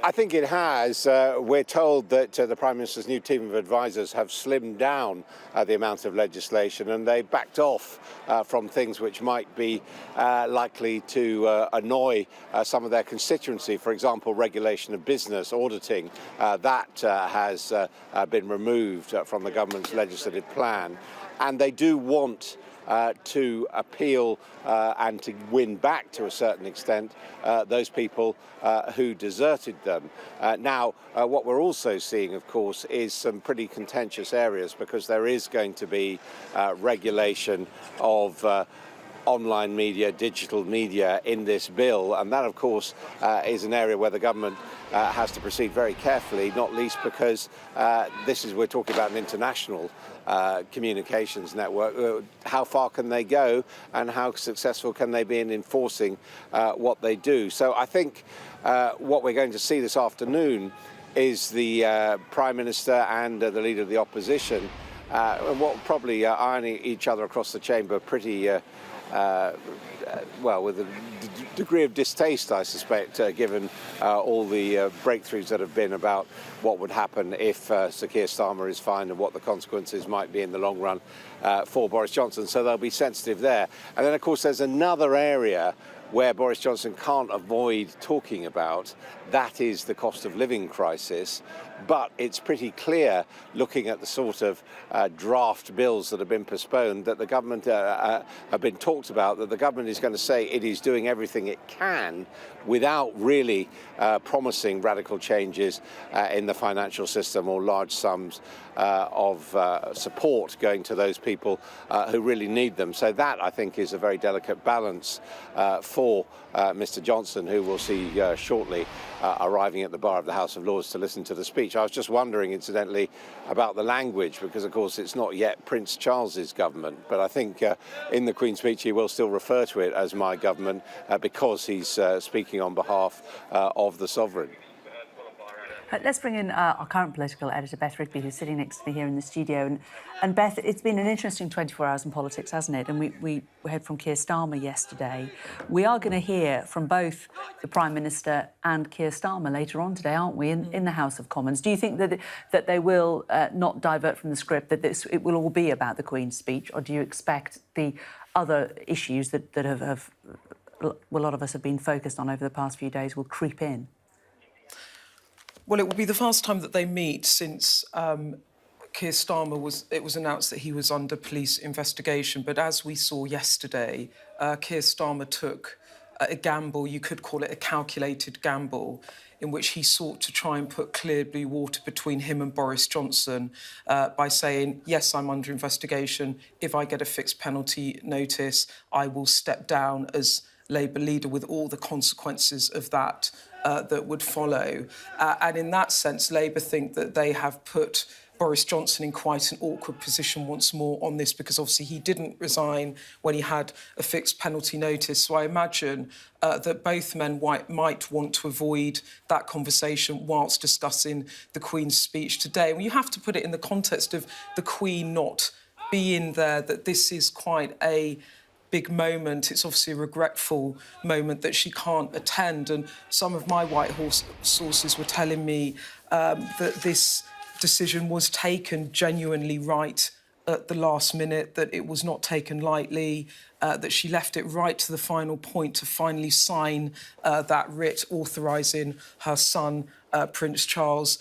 I think it has. We're told that the Prime Minister's new team of advisers have slimmed down the amount of legislation, and they backed off from things which might be likely to annoy some of their constituency. For example, regulation of business, auditing, that has been removed from the government's legislative plan. And they do want to appeal and to win back, to a certain extent, those people who deserted them. Now, what we're also seeing, of course, is some pretty contentious areas, because there is going to be regulation of online media, digital media in this bill, and that, of course, is an area where the government has to proceed very carefully, not least because we're talking about an international communications network. How far can they go, and how successful can they be in enforcing what they do? So I think what we're going to see this afternoon is the Prime Minister and the Leader of the Opposition, and what probably ironing each other across the chamber pretty well, with a degree of distaste, I suspect, given all the breakthroughs that have been about what would happen if Sir Keir Starmer is fined and what the consequences might be in the long run for Boris Johnson. So they'll be sensitive there. And then, of course, there's another area where Boris Johnson can't avoid talking about. That is the cost of living crisis. But it's pretty clear, looking at the sort of draft bills that have been postponed, that the government have been talked about, that the government is going to say it is doing everything it can without really promising radical changes in the financial system or large sums of support going to those people who really need them. So that, I think, is a very delicate balance for Mr. Johnson, who we'll see shortly arriving at the bar of the House of Lords to listen to the speech. I was just wondering, incidentally, about the language, because, of course, it's not yet Prince Charles's government, but I think in the Queen's speech he will still refer to it as my government because he's speaking on behalf of the sovereign. Let's bring in our current political editor, Beth Rigby, who's sitting next to me here in the studio. And Beth, it's been an interesting 24 hours in politics, hasn't it? And we heard from Keir Starmer yesterday. We are going to hear from both the Prime Minister and Keir Starmer later on today, aren't we, in the House of Commons? Do you think that they will not divert from the script, that it will all be about the Queen's speech, or do you expect the other issues that a lot of us have been focused on over the past few days will creep in? Well, it will be the first time that they meet since Keir Starmer it was announced that he was under police investigation. But as we saw yesterday, Keir Starmer took a gamble, you could call it a calculated gamble, in which he sought to try and put clear blue water between him and Boris Johnson by saying, yes, I'm under investigation. If I get a fixed penalty notice, I will step down as Labour leader with all the consequences of that that would follow. And in that sense, Labour think that they have put Boris Johnson in quite an awkward position once more on this, because obviously he didn't resign when he had a fixed penalty notice. So I imagine that both men might want to avoid that conversation whilst discussing the Queen's speech today. And you have to put it in the context of the Queen not being there, that this is quite a big moment. It's obviously a regretful moment that she can't attend. And some of my Whitehall sources were telling me that this decision was taken genuinely right at the last minute, that it was not taken lightly, that she left it right to the final point to finally sign that writ authorising her son, Prince Charles,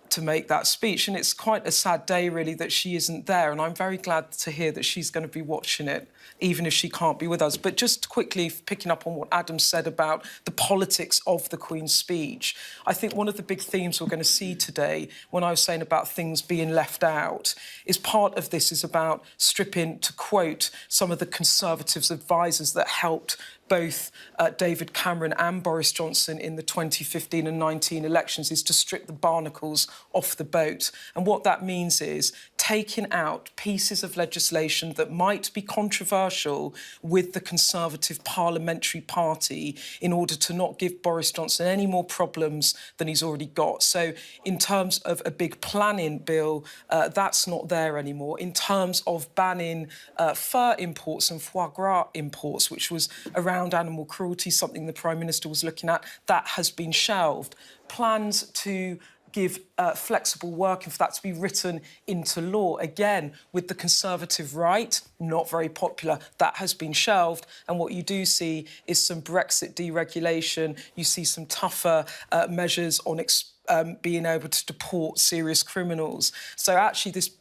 to make that speech. And it's quite a sad day, really, that she isn't there. And I'm very glad to hear that she's going to be watching it, even if she can't be with us. But just quickly, picking up on what Adam said about the politics of the Queen's speech, I think one of the big themes we're going to see today, when I was saying about things being left out, is part of this is about stripping, to quote some of the Conservatives' advisers that helped both David Cameron and Boris Johnson in the 2015 and 19 elections, is to strip the barnacles off the boat. And what that means is taking out pieces of legislation that might be controversial with the Conservative Parliamentary Party in order to not give Boris Johnson any more problems than he's already got. So in terms of a big planning bill, that's not there anymore. In terms of banning fur imports and foie gras imports, which was around animal cruelty, something the Prime Minister was looking at, that has been shelved. Plans to give flexible working for that to be written into law, again, with the Conservative right, not very popular, that has been shelved. And what you do see is some Brexit deregulation. You see some tougher measures on being able to deport serious criminals. So actually this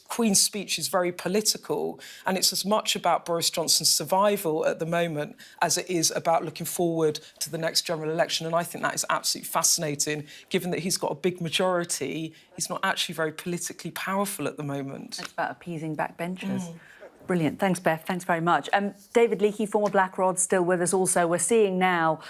Queen's speech is very political, and it's as much about Boris Johnson's survival at the moment as it is about looking forward to the next general election. And I think that is absolutely fascinating, given that he's got a big majority. He's not actually very politically powerful at the moment. It's about appeasing backbenchers. Brilliant. Thanks, Beth. Thanks very much. David Leakey, former Black Rod, still with us also. We're seeing now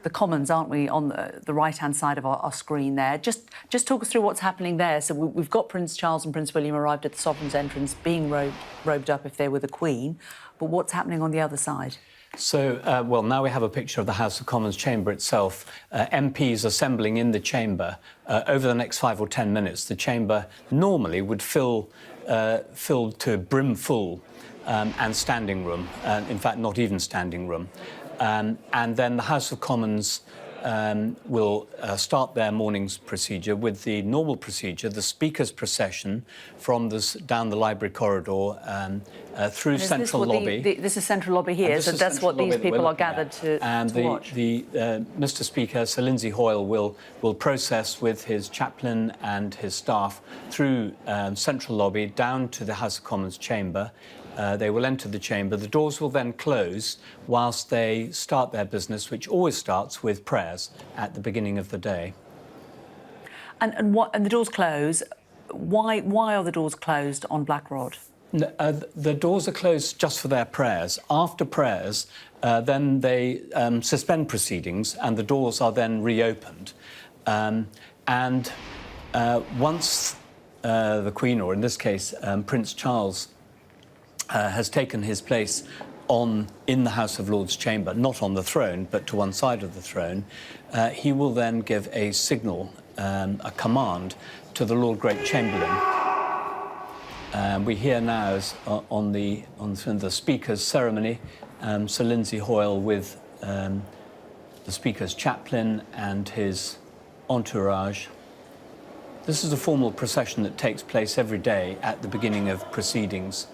the Commons, aren't we, on the right-hand side of our screen there. Just talk us through what's happening there. So we've got Prince Charles and Prince William arrived at the Sovereign's entrance, being robed up if they were the Queen. But what's happening on the other side? So, well, now we have a picture of the House of Commons chamber itself. MPs assembling in the chamber. Over the next 5 or 10 minutes, the chamber normally would fill to brim full and standing room. In fact, not even standing room. And then the House of Commons will start their morning's procedure with the normal procedure, the Speaker's procession from down the library corridor through Central Lobby. This is Central Lobby here, so that's what these people are gathered to watch. And Mr. Speaker, Sir Lindsay Hoyle, will process with his chaplain and his staff through Central Lobby down to the House of Commons chamber. They will enter the chamber. The doors will then close whilst they start their business, which always starts with prayers at the beginning of the day. And the doors close. Why are the doors closed on Black Rod? The doors are closed just for their prayers. After prayers, then they suspend proceedings and the doors are then reopened. Once the Queen, or in this case, Prince Charles, has taken his place in the House of Lords chamber, not on the throne, but to one side of the throne, he will then give a signal a command to the Lord Great Chamberlain. We hear now on the Speaker's ceremony, Sir Lindsay Hoyle with the Speaker's chaplain and his entourage. This is a formal procession that takes place every day at the beginning of proceedings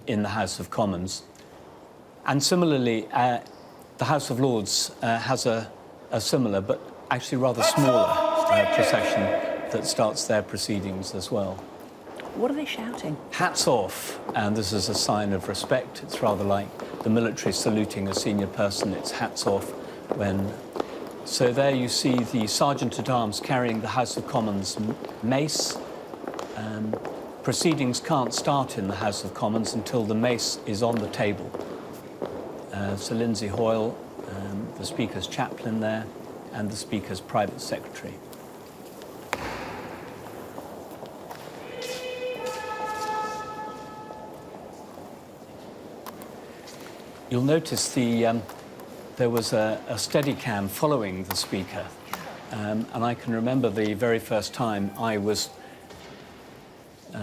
in the House of Commons. And similarly, the House of Lords has a similar but actually rather smaller procession that starts their proceedings as well. What are they shouting? Hats off, and this is a sign of respect. It's rather like the military saluting a senior person. It's hats off when... So there you see the Sergeant-at-Arms carrying the House of Commons mace. Proceedings can't start in the House of Commons until the mace is on the table. Sir Lindsay Hoyle, the Speaker's chaplain there, and the Speaker's private secretary. You'll notice there was a Steadicam following the Speaker, and I can remember the very first time I was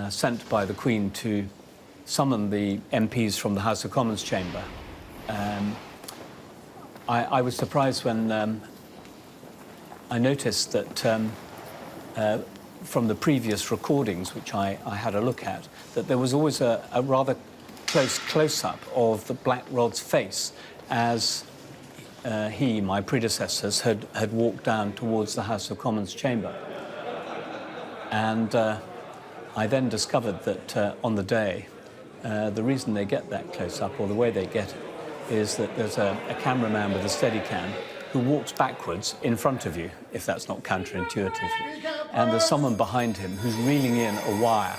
sent by the Queen to summon the MPs from the House of Commons chamber. I was surprised when I noticed that from the previous recordings, which I had a look at, that there was always a rather close-up of the Black Rod's face as he, my predecessors, had walked down towards the House of Commons chamber. And I then discovered that on the day, the reason they get that close-up, or the way they get it, is that there's a cameraman with a Steadicam who walks backwards in front of you, if that's not counterintuitive. And there's someone behind him who's reeling in a wire.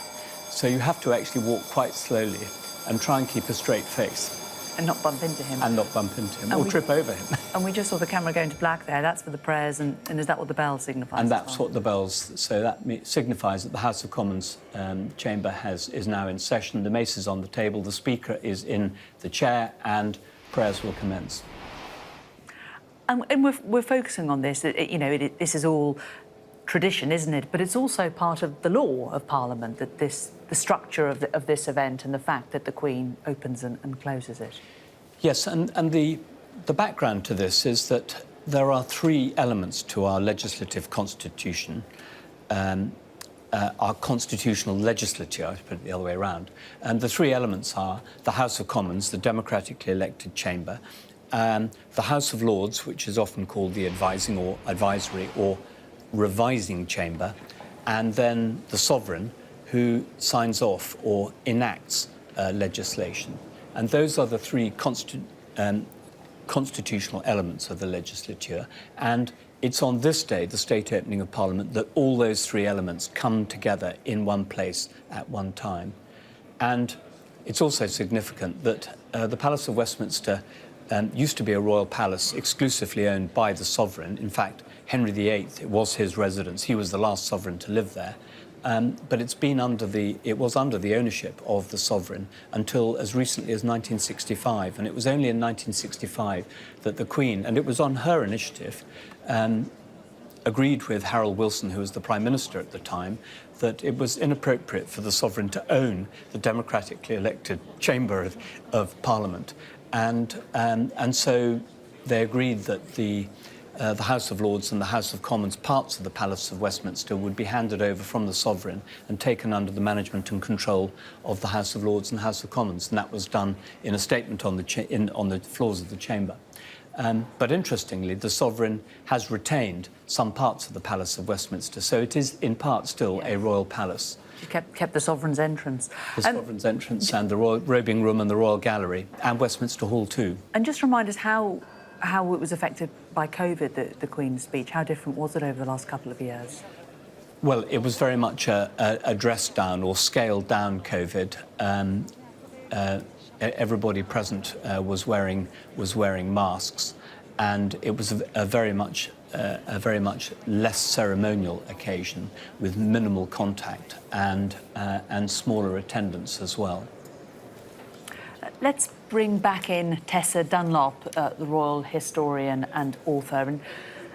So you have to actually walk quite slowly and try and keep a straight face. And not bump into him. And not bump into him, or trip over him. And we just saw the camera go into black there. That's for the prayers, and is that what the bell signifies? And that's what the bells, so that signifies that the House of Commons chamber is now in session. The mace is on the table, the Speaker is in the chair, and prayers will commence. And we're focusing on this. This is all tradition, isn't it? But it's also part of the law of Parliament, that the structure of this event and the fact that the Queen opens and closes it. Yes, and the background to this is that there are three elements to our legislative constitution, our constitutional legislature, I put it the other way around. And the three elements are the House of Commons, the democratically elected chamber, the House of Lords, which is often called the advising or advisory or revising chamber, and then the sovereign, who signs off or enacts legislation. And those are the three constitutional elements of the legislature. And it's on this day, the state opening of Parliament, that all those three elements come together in one place at one time. And it's also significant that the Palace of Westminster used to be a royal palace exclusively owned by the sovereign. In fact, Henry VIII, it was his residence. He was the last sovereign to live there. But it was under the ownership of the sovereign until as recently as 1965. And it was only in 1965 that the Queen, and it was on her initiative, agreed with Harold Wilson, who was the Prime Minister at the time, that it was inappropriate for the sovereign to own the democratically elected chamber of Parliament. And so they agreed that the House of Lords and the House of Commons, parts of the Palace of Westminster, would be handed over from the sovereign and taken under the management and control of the House of Lords and the House of Commons. And that was done in a statement on the floors of the chamber. But interestingly, the sovereign has retained some parts of the Palace of Westminster, so it is in part still a royal palace. You kept the sovereign's entrance. The sovereign's entrance and the royal robing room and the royal gallery, and Westminster Hall too. And just remind us how it was affected by COVID, the Queen's speech. How different was it over the last couple of years? Well, it was very much a dressed down or scaled down COVID. Everybody present was wearing masks, and it was a very much less ceremonial occasion with minimal contact and smaller attendance as well. Let's bring back in Tessa Dunlop, the royal historian and author. And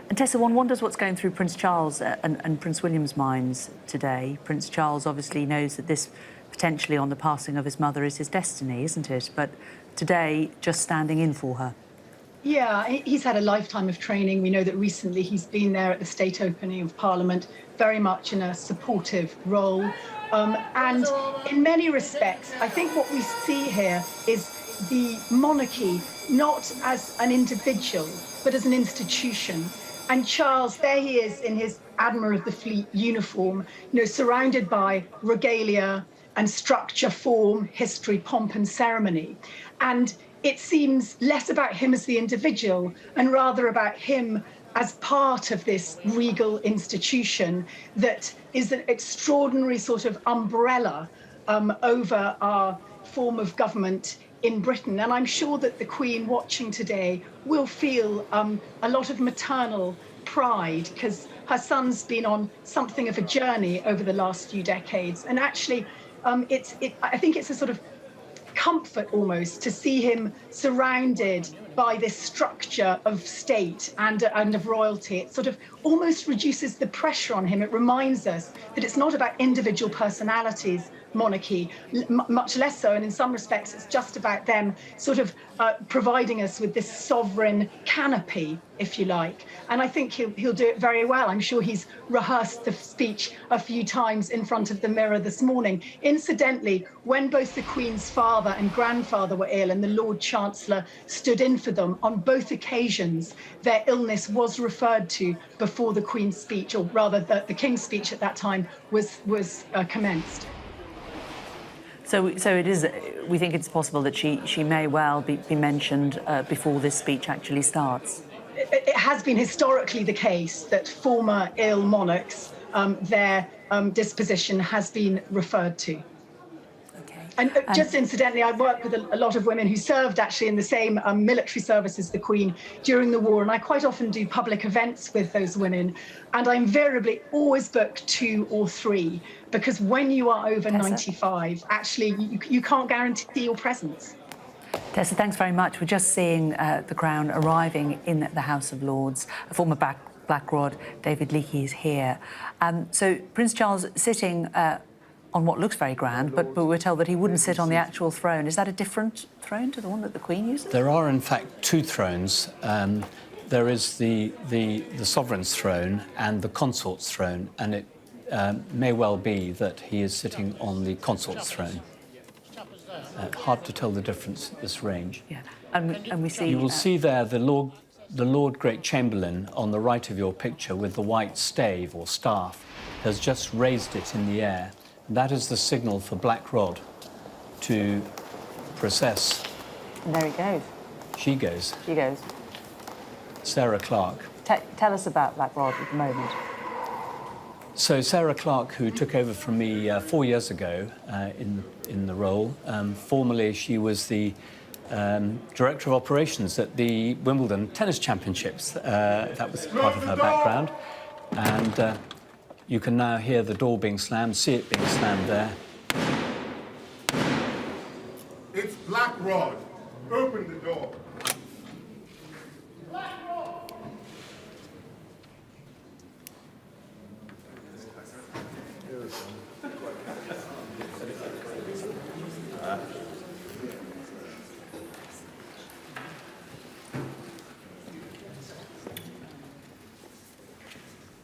And Tessa, one wonders what's going through Prince Charles and Prince William's minds today. Prince Charles obviously knows that this potentially on the passing of his mother is his destiny, isn't it? But today, just standing in for her. Yeah, he's had a lifetime of training. We know that recently he's been there at the state opening of Parliament, very much in a supportive role. And in many respects, I think what we see here is the monarchy not as an individual, but as an institution. And Charles, there he is in his Admiral of the Fleet uniform, surrounded by regalia and structure, form, history, pomp and ceremony. And it seems less about him as the individual and rather about him as part of this regal institution that is an extraordinary sort of umbrella over our form of government in Britain. And I'm sure that the Queen watching today will feel a lot of maternal pride because her son's been on something of a journey over the last few decades. And actually, I think it's a sort of comfort almost to see him surrounded by this structure of state and of royalty. It sort of almost reduces the pressure on him. It reminds us that it's not about individual personalities, monarchy, much less so, and in some respects it's just about them sort of providing us with this sovereign canopy, if you like. And I think he'll do it very well. I'm sure he's rehearsed the speech a few times in front of the mirror this morning. Incidentally, when both the Queen's father and grandfather were ill and the Lord Chancellor stood in for them on both occasions, their illness was referred to before the Queen's speech, or rather the King's speech at that time was commenced. So it is. We think it's possible that she may well be mentioned before this speech actually starts. It has been historically the case that former ill monarchs, their disposition has been referred to. And just incidentally, I work with a lot of women who served actually in the same military service as the Queen during the war, and I quite often do public events with those women, and I invariably always book 2 or 3, because when you are over 95, actually, you can't guarantee your presence. Tessa, thanks very much. We're just seeing the Crown arriving in the House of Lords. A former Black Rod, David Leakey, is here. So Prince Charles sitting on what looks very grand, but we're told that he wouldn't sit on the actual throne. Is that a different throne to the one that the Queen uses? There are, in fact, 2 thrones. There is the sovereign's throne and the consort's throne, and it may well be that he is sitting on the consort's throne. Hard to tell the difference at this range. Yeah, and we see... You will see there the Lord Great Chamberlain on the right of your picture with the white stave or staff has just raised it in the air. That is the signal for Black Rod to process. And there he goes. She goes. She goes. Sarah Clarke. Tell us about Black Rod at the moment. So Sarah Clarke, who took over from me 4 years ago in the role, formerly she was the Director of Operations at the Wimbledon Tennis Championships. That was part of her background. And you can now hear the door being slammed, see it being slammed there. It's Black Rod. Open the door.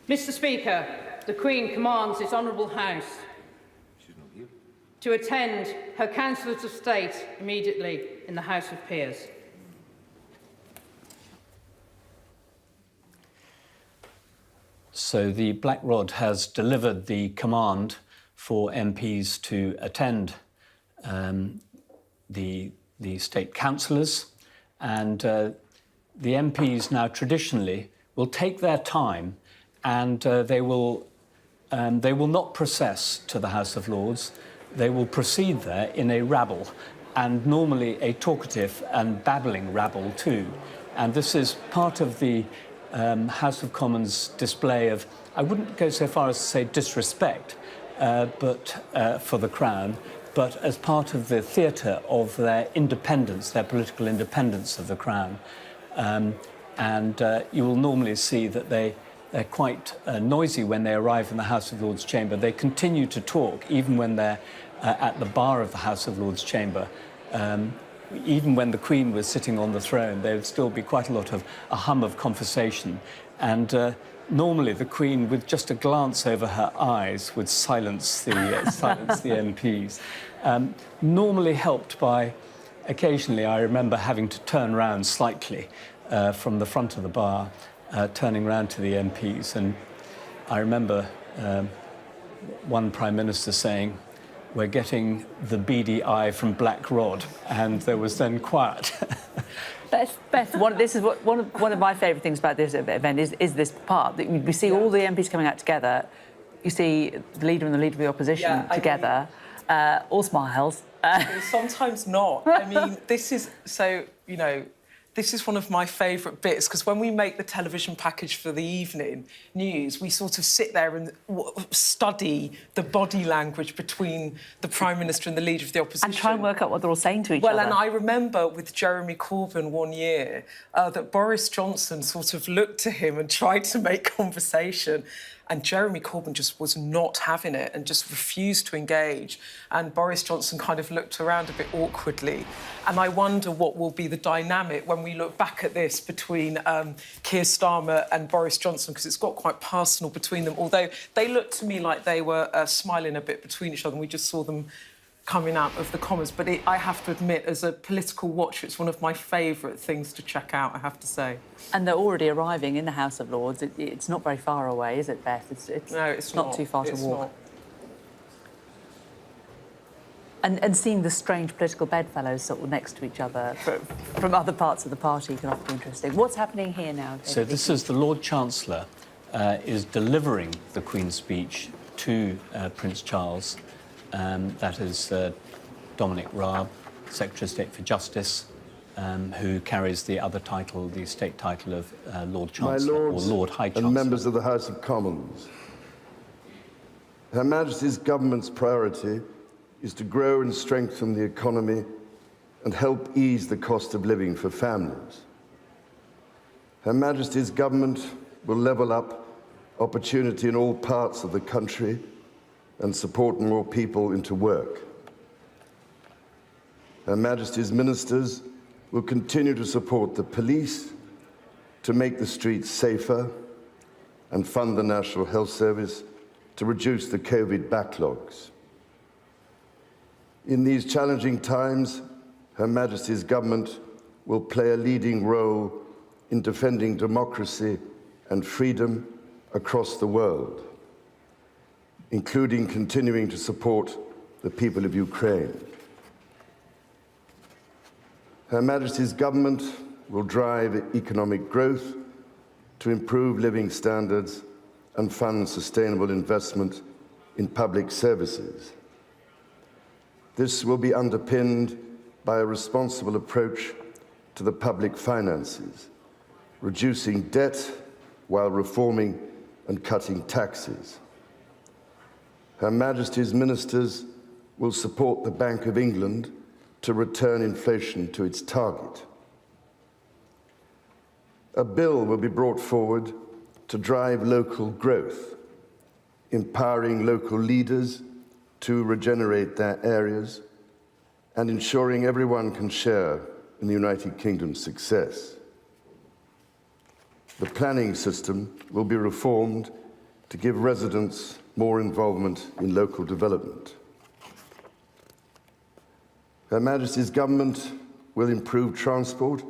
Mr. Speaker, the Queen commands this Honourable House to attend her Councillors of State immediately in the House of Peers. So the Black Rod has delivered the command for MPs to attend the state councillors, and the MPs now traditionally will take their time, and they will not process to the House of Lords. They will proceed there in a rabble, and normally a talkative and babbling rabble too. And this is part of the House of Commons display of, I wouldn't go so far as to say disrespect, but for the Crown, but as part of the theatre of their independence, their political independence of the Crown. and you will normally see that they're quite noisy when they arrive in the House of Lords chamber. They continue to talk even when they're at the bar of the House of Lords chamber. Even when the Queen was sitting on the throne, there would still be quite a lot of a hum of conversation. And normally the Queen, with just a glance over her eyes, would silence the MPs. Normally helped by, occasionally I remember having to turn round slightly from the front of the bar, turning round to the MPs. And I remember one Prime Minister saying, "We're getting the beady eye from Black Rod," and there was then quiet. Beth, one of my favourite things about this event is this part that we see all the MPs coming out together. You see the leader and the leader of the opposition together, all smiles. Sometimes not. I mean, this is so, you know, this is one of my favourite bits, because when we make the television package for the evening news, we sort of sit there and study the body language between the Prime Minister and the Leader of the Opposition. And try and work out what they're all saying to each other. Well, and I remember with Jeremy Corbyn one year that Boris Johnson sort of looked to him and tried to make conversation. And Jeremy Corbyn just was not having it and just refused to engage. And Boris Johnson kind of looked around a bit awkwardly. And I wonder what will be the dynamic when we look back at this between Keir Starmer and Boris Johnson, because it's got quite personal between them, although they looked to me like they were smiling a bit between each other, and we just saw them coming out of the Commons. But I have to admit, as a political watcher, it's one of my favourite things to check out, I have to say. And they're already arriving in the House of Lords. It's not very far away, is it, Beth? No, it's not too far to walk. Not. And seeing the strange political bedfellows sort of next to each other from other parts of the party can often be interesting. What's happening here now, David? So this is the Lord Chancellor is delivering the Queen's speech to Prince Charles. That is Dominic Raab, Secretary of State for Justice, who carries the other title, the state title of Lord Chancellor or Lord High Chancellor. And members of the House of Commons, Her Majesty's government's priority is to grow and strengthen the economy and help ease the cost of living for families. Her Majesty's government will level up opportunity in all parts of the country and support more people into work. Her Majesty's ministers will continue to support the police to make the streets safer and fund the National Health Service to reduce the COVID backlogs. In these challenging times, Her Majesty's government will play a leading role in defending democracy and freedom across the world, including continuing to support the people of Ukraine. Her Majesty's government will drive economic growth to improve living standards and fund sustainable investment in public services. This will be underpinned by a responsible approach to the public finances, reducing debt while reforming and cutting taxes. Her Majesty's ministers will support the Bank of England to return inflation to its target. A bill will be brought forward to drive local growth, empowering local leaders to regenerate their areas and ensuring everyone can share in the United Kingdom's success. The planning system will be reformed to give residents more involvement in local development. Her Majesty's government will improve transport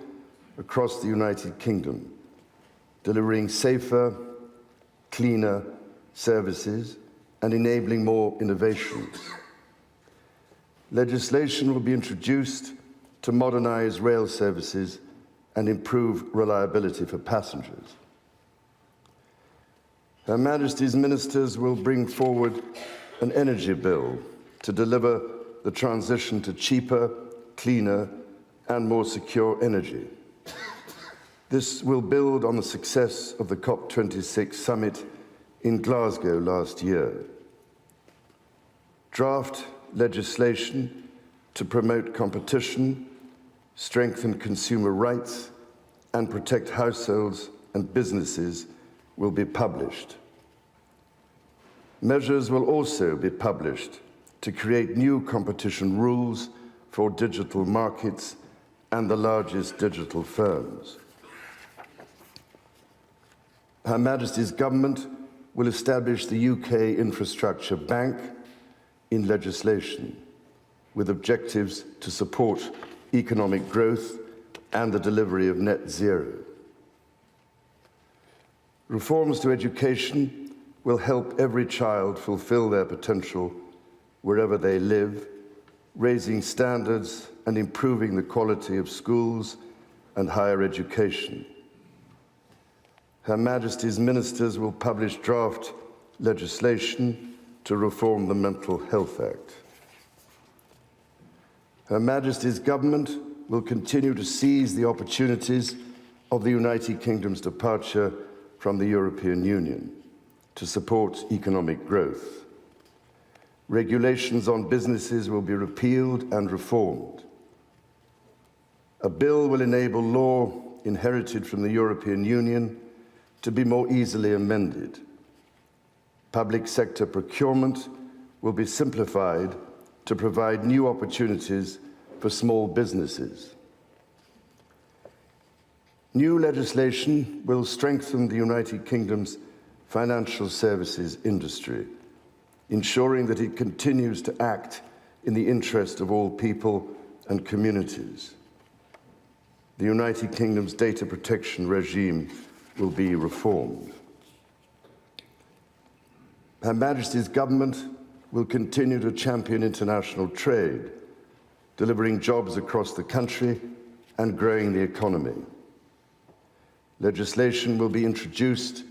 across the United Kingdom, delivering safer, cleaner services and enabling more innovations. Legislation will be introduced to modernise rail services and improve reliability for passengers. Her Majesty's ministers will bring forward an energy bill to deliver the transition to cheaper, cleaner and more secure energy. This will build on the success of the COP26 summit in Glasgow last year. Draft legislation to promote competition, strengthen consumer rights and protect households and businesses will be published. Measures will also be published to create new competition rules for digital markets and the largest digital firms. Her Majesty's Government will establish the UK Infrastructure Bank in legislation, with objectives to support economic growth and the delivery of net zero. Reforms to education will help every child fulfill their potential wherever they live, raising standards and improving the quality of schools and higher education. Her Majesty's ministers will publish draft legislation to reform the Mental Health Act. Her Majesty's Government will continue to seize the opportunities of the United Kingdom's departure from the European Union to support economic growth. Regulations on businesses will be repealed and reformed. A bill will enable law inherited from the European Union to be more easily amended. Public sector procurement will be simplified to provide new opportunities for small businesses. New legislation will strengthen the United Kingdom's financial services industry, ensuring that it continues to act in the interest of all people and communities. The United Kingdom's data protection regime will be reformed. Her Majesty's Government will continue to champion international trade, delivering jobs across the country and growing the economy. Legislation will be introduced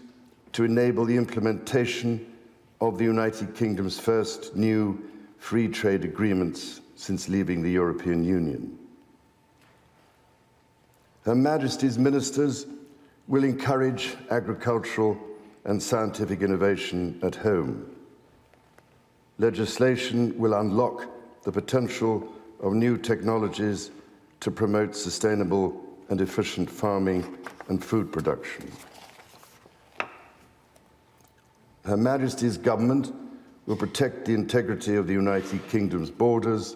to enable the implementation of the United Kingdom's first new free trade agreements since leaving the European Union. Her Majesty's ministers will encourage agricultural and scientific innovation at home. Legislation will unlock the potential of new technologies to promote sustainable and efficient farming and food production. Her Majesty's Government will protect the integrity of the United Kingdom's borders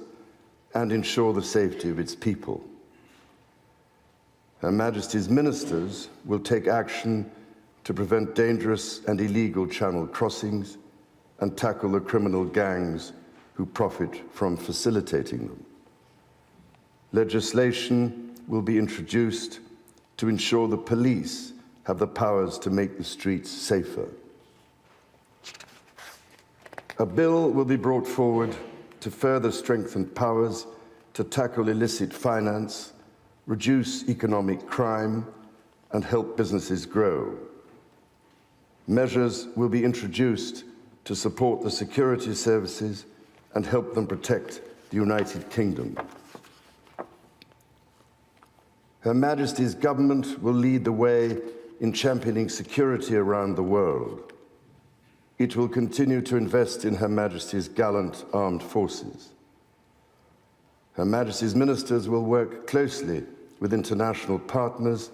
and ensure the safety of its people. Her Majesty's ministers will take action to prevent dangerous and illegal channel crossings and tackle the criminal gangs who profit from facilitating them. Legislation will be introduced to ensure the police have the powers to make the streets safer. A bill will be brought forward to further strengthen powers to tackle illicit finance, reduce economic crime, and help businesses grow. Measures will be introduced to support the security services and help them protect the United Kingdom. Her Majesty's Government will lead the way in championing security around the world. It will continue to invest in Her Majesty's gallant armed forces. Her Majesty's ministers will work closely with international partners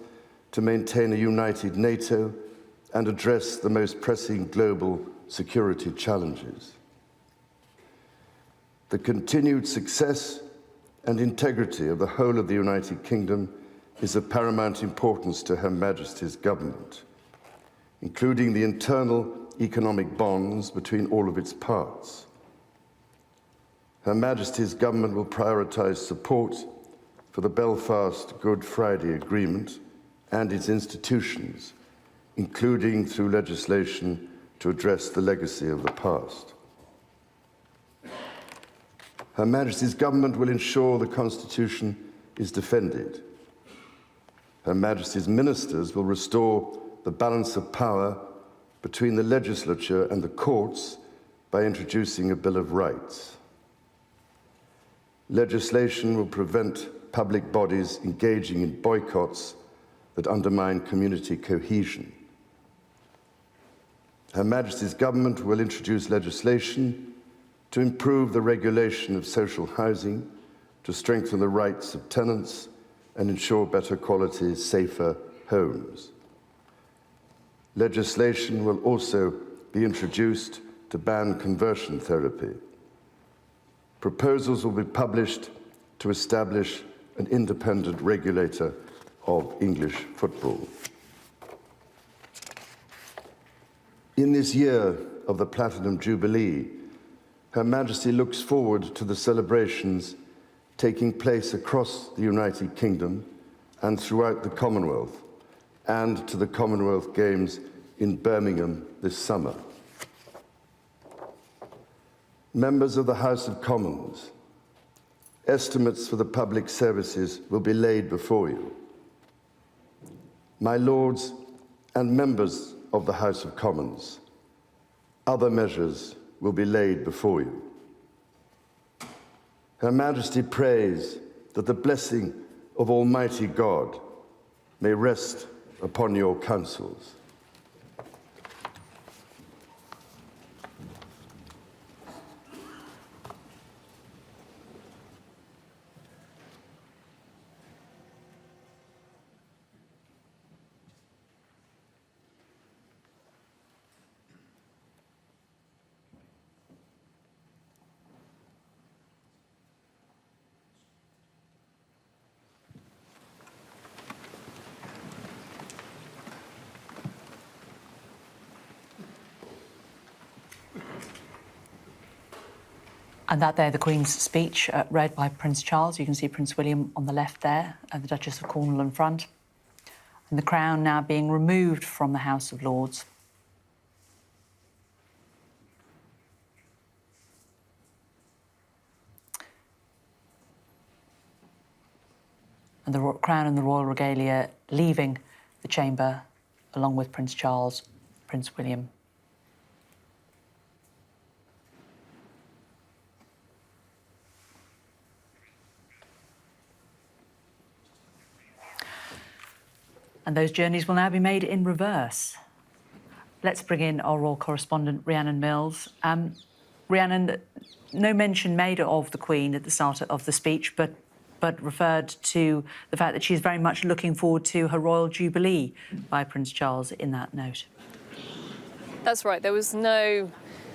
to maintain a united NATO and address the most pressing global security challenges. The continued success and integrity of the whole of the United Kingdom is of paramount importance to Her Majesty's Government, including the internal economic bonds between all of its parts. Her Majesty's Government will prioritise support for the Belfast Good Friday Agreement and its institutions, including through legislation to address the legacy of the past. Her Majesty's Government will ensure the Constitution is defended. Her Majesty's ministers will restore the balance of power between the legislature and the courts by introducing a Bill of Rights. Legislation will prevent public bodies engaging in boycotts that undermine community cohesion. Her Majesty's Government will introduce legislation to improve the regulation of social housing, to strengthen the rights of tenants, and ensure better quality, safer homes. Legislation will also be introduced to ban conversion therapy. Proposals will be published to establish an independent regulator of English football. In this year of the Platinum Jubilee, Her Majesty looks forward to the celebrations taking place across the United Kingdom and throughout the Commonwealth, and to the Commonwealth Games in Birmingham this summer. Members of the House of Commons, estimates for the public services will be laid before you. My Lords and members of the House of Commons, other measures will be laid before you. Her Majesty prays that the blessing of Almighty God may rest upon your councils. And that there, the Queen's speech read by Prince Charles. You can see Prince William on the left there, and the Duchess of Cornwall in front. And the crown now being removed from the House of Lords. And the crown and the royal regalia leaving the chamber along with Prince Charles, Prince William. And those journeys will now be made in reverse. Let's bring in our royal correspondent, Rhiannon Mills. Rhiannon, no mention made of the Queen at the start of the speech, but referred to the fact that she's very much looking forward to her royal jubilee by Prince Charles in that note. That's right. There was no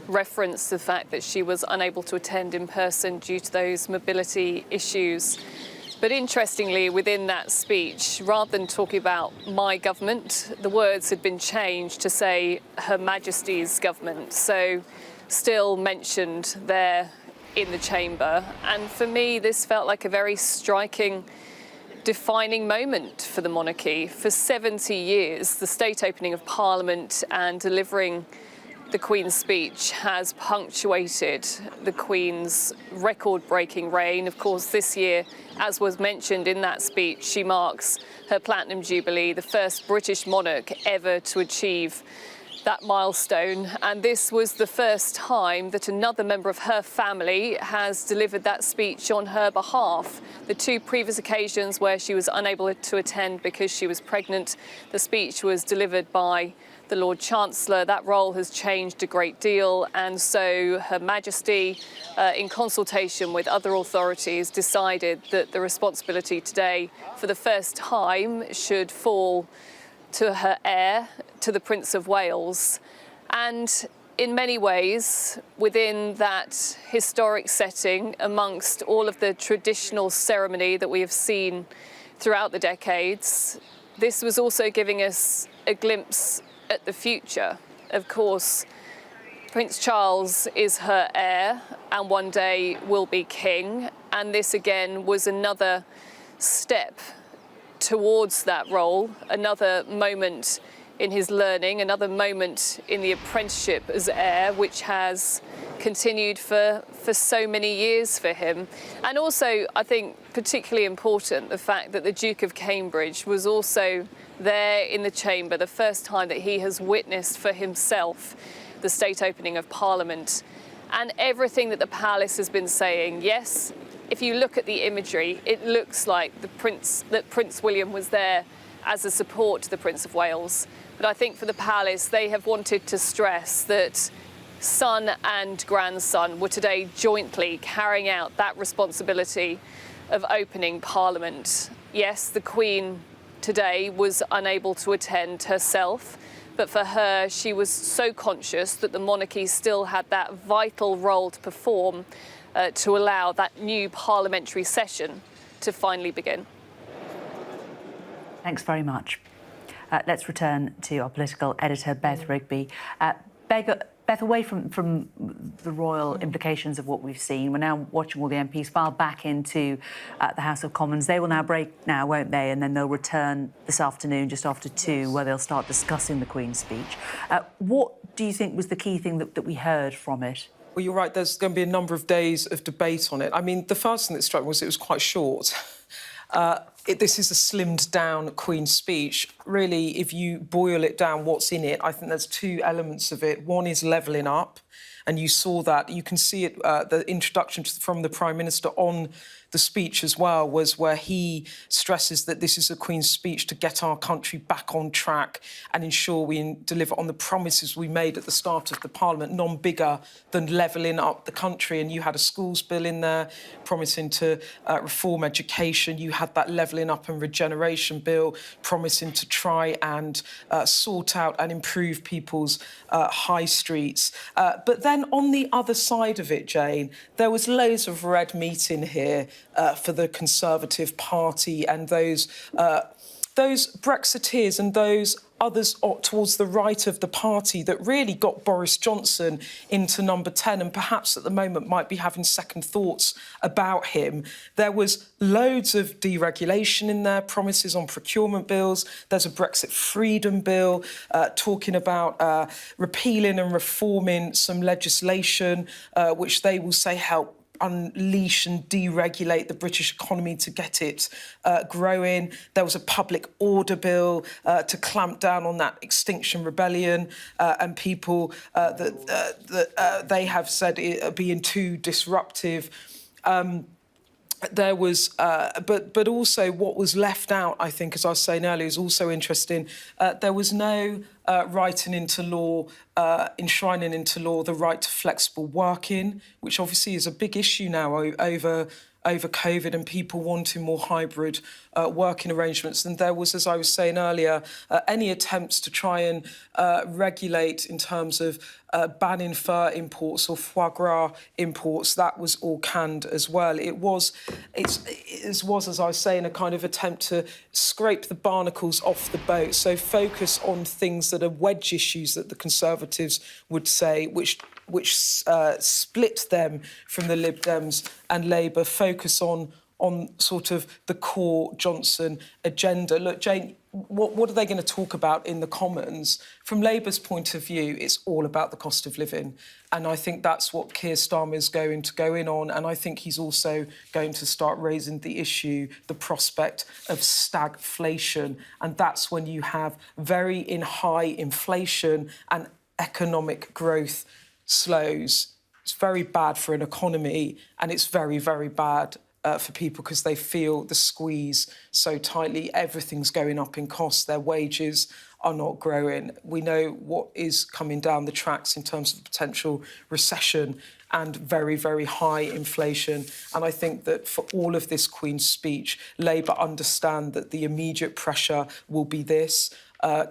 reference to the fact that she was unable to attend in person due to those mobility issues. But interestingly, within that speech, rather than talking about my government, the words had been changed to say Her Majesty's government. So still mentioned there in the chamber. And for me, this felt like a very striking, defining moment for the monarchy. For 70 years, the state opening of Parliament and delivering the Queen's speech has punctuated the Queen's record-breaking reign. Of course, this year, as was mentioned in that speech, she marks her Platinum Jubilee, the first British monarch ever to achieve that milestone. And this was the first time that another member of her family has delivered that speech on her behalf. The two previous occasions where she was unable to attend because she was pregnant, the speech was delivered by the Lord Chancellor. That role has changed a great deal, and so Her Majesty, in consultation with other authorities, decided that the responsibility today, for the first time, should fall to her heir, to the Prince of Wales. And in many ways, within that historic setting, amongst all of the traditional ceremony that we have seen throughout the decades, this was also giving us a glimpse at the future. Of course, Prince Charles is her heir and one day will be king, and this again was another step towards that role, another moment in his learning, another moment in the apprenticeship as heir, which has continued for so many years for him. And also, I think, particularly important, the fact that the Duke of Cambridge was also there in the chamber, the first time that he has witnessed for himself the state opening of Parliament. And everything that the palace has been saying, yes, if you look at the imagery, it looks like Prince William was there as a support to the Prince of Wales. But I think for the palace, they have wanted to stress that son and grandson were today jointly carrying out that responsibility of opening Parliament. yes, the Queen today was unable to attend herself, but for her, she was so conscious that the monarchy still had that vital role to perform to allow that new parliamentary session to finally begin. Thanks very much. Let's return to our political editor, Beth Rigby. Beth, away from the royal implications of what we've seen, we're now watching all the MPs file back into the House of Commons. They will now break now, won't they? And then they'll return this afternoon, just after 2, where they'll start discussing the Queen's speech. What do you think was the key thing that we heard from it? Well, you're right, there's going to be a number of days of debate on it. I mean, the first thing that struck me was it was quite short. This is a slimmed-down Queen's speech. Really, if you boil it down, what's in it, I think there's 2 elements of it. One is levelling up, and you saw that. You can see it, the introduction from the Prime Minister on the speech as well was where he stresses that this is a Queen's speech to get our country back on track and ensure we deliver on the promises we made at the start of the Parliament, none bigger than levelling up the country. And you had a schools bill in there promising to reform education. You had that levelling up and regeneration bill promising to try and sort out and improve people's high streets. But then on the other side of it, Jane, there was loads of red meat in here for the Conservative Party and those Brexiteers and those others towards the right of the party that really got Boris Johnson into number 10 and perhaps at the moment might be having second thoughts about him. There was loads of deregulation in there, promises on procurement bills. There's a Brexit freedom bill talking about repealing and reforming some legislation which they will say help unleash and deregulate the British economy to get it growing. There was a public order bill to clamp down on that Extinction Rebellion and people that they have said it being too disruptive. There was, but also what was left out, I think, as I was saying earlier, is also interesting. There was no writing into law, enshrining into law the right to flexible working, which obviously is a big issue now over COVID and people wanting more hybrid working arrangements. And there was, as I was saying earlier, any attempts to try and regulate in terms of banning fur imports or foie gras imports, that was all canned as well. It was, as I was saying, a kind of attempt to scrape the barnacles off the boat, so focus on things that are wedge issues that the Conservatives would say, which split them from the Lib Dems and Labour, focus on sort of the core Johnson agenda. Look, Jane, what are they going to talk about in the Commons? From Labour's point of view, it's all about the cost of living. And I think that's what Keir Starmer is going to go in on. And I think he's also going to start raising the issue, the prospect of stagflation. And that's when you have very high inflation and economic growth slows. It's very bad for an economy and it's very, very bad for people because they feel the squeeze so tightly. Everything's going up in cost. Their wages are not growing. We know what is coming down the tracks in terms of potential recession and very, very high inflation. And I think that for all of this Queen's speech, Labour understand that the immediate pressure will be this.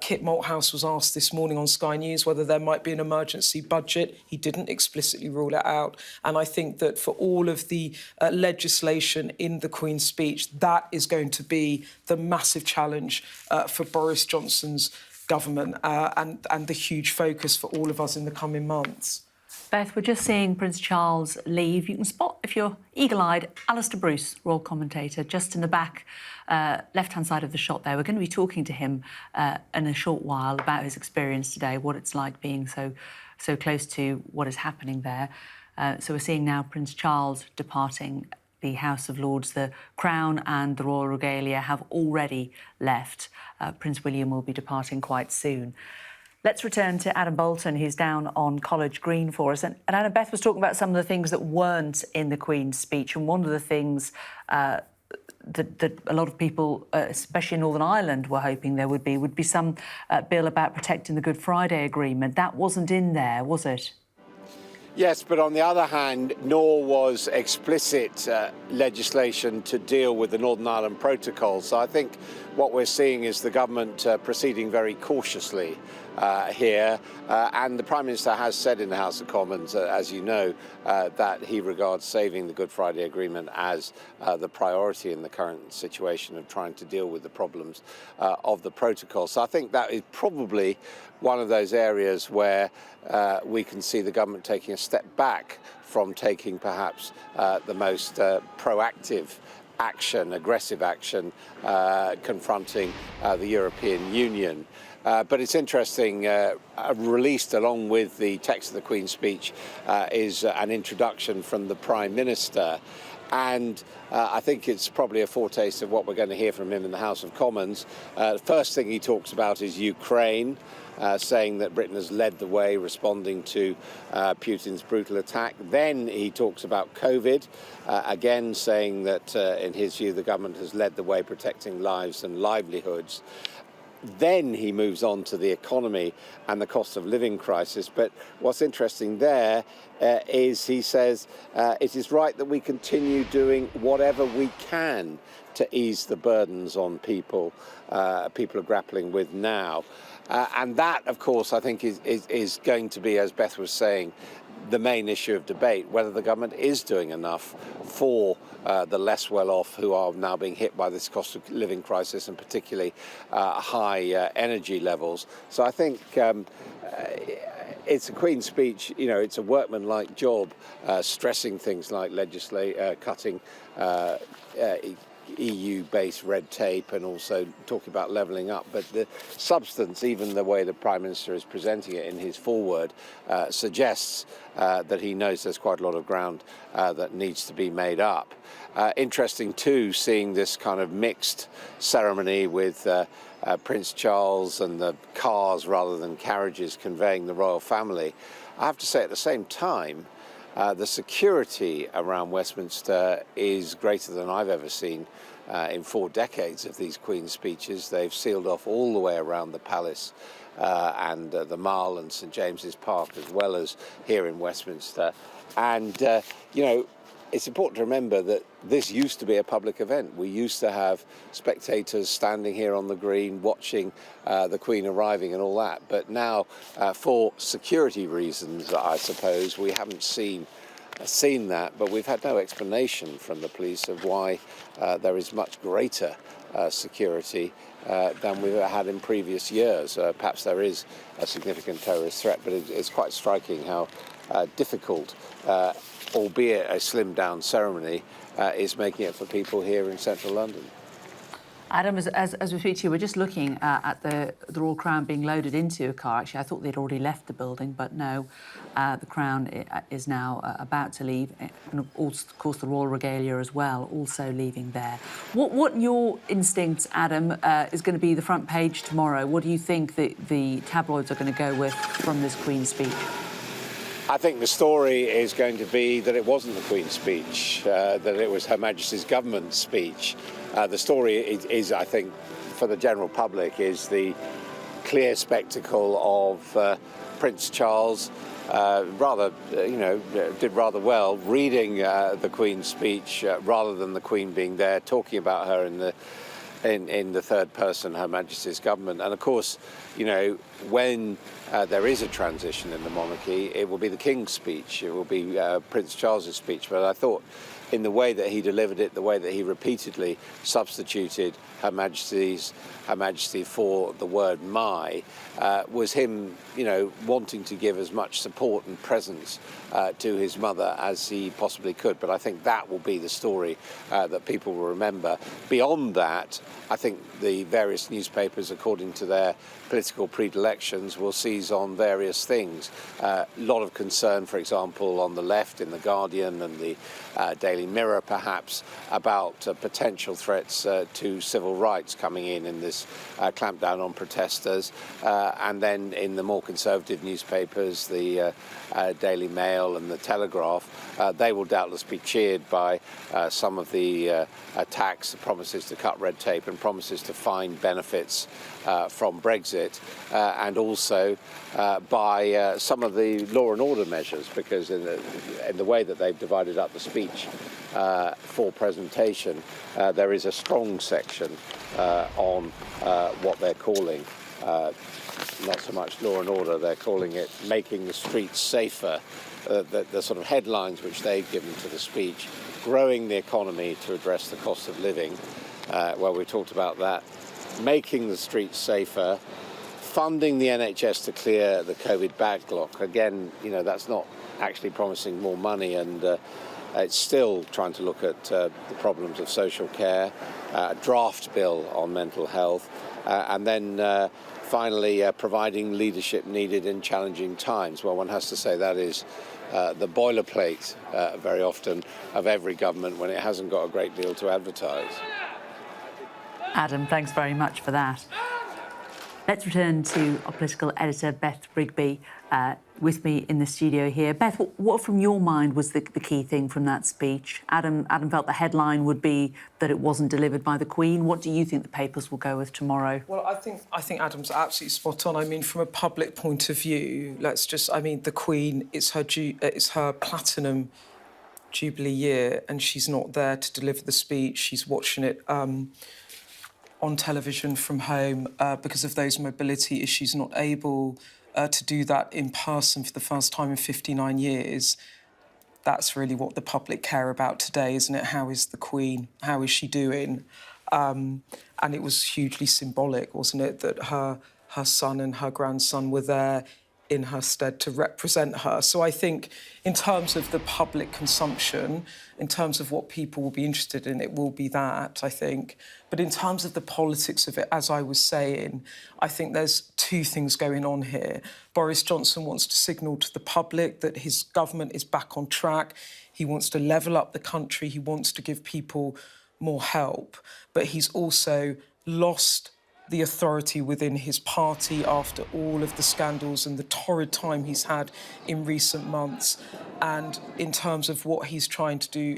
Kit Malthouse was asked this morning on Sky News whether there might be an emergency budget. He didn't explicitly rule it out. And I think that for all of the legislation in the Queen's speech, that is going to be the massive challenge for Boris Johnson's government and the huge focus for all of us in the coming months. Beth, we're just seeing Prince Charles leave. You can spot, if you're eagle-eyed, Alistair Bruce, royal commentator, just in the back left-hand side of the shot there. We're going to be talking to him in a short while about his experience today, what it's like being so close to what is happening there. So we're seeing now Prince Charles departing the House of Lords. The Crown and the Royal Regalia have already left. Prince William will be departing quite soon. Let's return to Adam Bolton, who's down on College Green for us. And Adam, Beth was talking about some of the things that weren't in the Queen's speech. And one of the things that a lot of people, especially in Northern Ireland, were hoping there would be some bill about protecting the Good Friday Agreement. That wasn't in there, was it? Yes, but on the other hand, nor was explicit legislation to deal with the Northern Ireland Protocol. So I think what we're seeing is the government proceeding very cautiously here. And the Prime Minister has said in the House of Commons, as you know, that he regards saving the Good Friday Agreement as the priority in the current situation of trying to deal with the problems of the protocol. So I think that is probably one of those areas where we can see the government taking a step back from taking perhaps the most proactive action, aggressive action, confronting the European Union. But it's interesting, released along with the text of the Queen's speech is an introduction from the Prime Minister. And I think it's probably a foretaste of what we're going to hear from him in the House of Commons. The first thing he talks about is Ukraine, saying that Britain has led the way responding to Putin's brutal attack. Then he talks about COVID, again saying that in his view the government has led the way protecting lives and livelihoods. Then he moves on to the economy and the cost of living crisis. But what's interesting there is he says it is right that we continue doing whatever we can to ease the burdens on people are grappling with now. And that, of course, I think is going to be, as Beth was saying, the main issue of debate, whether the government is doing enough for the less well-off who are now being hit by this cost of living crisis and particularly high energy levels. So I think it's a Queen's speech, you know, it's a workmanlike job stressing things like cutting EU-based red tape and also talking about levelling up. But the substance, even the way the Prime Minister is presenting it in his foreword, suggests that he knows there's quite a lot of ground that needs to be made up. Interesting too, seeing this kind of mixed ceremony with Prince Charles and the cars rather than carriages conveying the royal family. I have to say at the same time, the security around Westminster is greater than I've ever seen in 4 decades of these Queen's speeches. They've sealed off all the way around the palace and the Mall and St James's Park, as well as here in Westminster. And, you know, it's important to remember that this used to be a public event. We used to have spectators standing here on the green watching the Queen arriving and all that. But now, for security reasons, I suppose, we haven't seen that. But we've had no explanation from the police of why there is much greater security than we've had in previous years. Perhaps there is a significant terrorist threat, but it's quite striking how difficult albeit a slimmed-down ceremony, is making it for people here in central London. Adam, as we speak to you, we're just looking at the Royal Crown being loaded into a car. Actually, I thought they'd already left the building, but no, the Crown is now about to leave. And of course, the Royal Regalia as well, also leaving there. What your instincts, Adam, is going to be the front page tomorrow? What do you think that the tabloids are going to go with from this Queen's speech? I think the story is going to be that it wasn't the Queen's speech, that it was Her Majesty's government's speech. The story is, I think, for the general public, is the clear spectacle of Prince Charles, did rather well reading the Queen's speech rather than the Queen being there, talking about her in the third person, Her Majesty's government. And of course, you know, when there is a transition in the monarchy, it will be the King's speech, it will be Prince Charles's speech. But I thought in the way that he delivered it, the way that he repeatedly substituted Her Majesty for the word my, was him, you know, wanting to give as much support and presence to his mother as he possibly could. But I think that will be the story that people will remember. Beyond that, I think the various newspapers, according to their political predilections, will seize on various things. A lot of concern, for example, on the left in The Guardian and the Daily Mirror, perhaps, about potential threats to civil rights coming in this clampdown on protesters. And then in the more conservative newspapers, the Daily Mail and the Telegraph, they will doubtless be cheered by some of the attacks, the promises to cut red tape and promises to find benefits from Brexit, and also by some of the law and order measures, because in the way that they've divided up the speech for presentation, there is a strong section on what they're calling not so much law and order, they're calling it making the streets safer. The sort of headlines which they've given to the speech: growing the economy to address the cost of living, well, we talked about that, making the streets safer, funding the NHS to clear the COVID backlog. Again, you know, that's not actually promising more money, and it's still trying to look at the problems of social care, a draft bill on mental health, and then finally providing leadership needed in challenging times. Well, one has to say that is the boilerplate very often of every government when it hasn't got a great deal to advertise. Adam, thanks very much for that. Let's return to our political editor, Beth Rigby, with me in the studio here. Beth, what from your mind was the key thing from that speech? Adam felt the headline would be that it wasn't delivered by the Queen. What do you think the papers will go with tomorrow? Well, I think Adam's absolutely spot on. I mean, from a public point of view, the Queen, it's her platinum Jubilee year, and she's not there to deliver the speech. She's watching it on television from home because of those mobility issues, not able to do that in person for the first time in 59 years. That's really what the public care about today, isn't it? How is the Queen? How is she doing? And it was hugely symbolic, wasn't it, that her son and her grandson were there in her stead to represent her. So I think in terms of the public consumption, in terms of what people will be interested in, it will be that, I think. But in terms of the politics of it, as I was saying, I think there's two things going on here. Boris Johnson wants to signal to the public that his government is back on track. He wants to level up the country. He wants to give people more help. But he's also lost the authority within his party after all of the scandals and the torrid time he's had in recent months. And in terms of what he's trying to do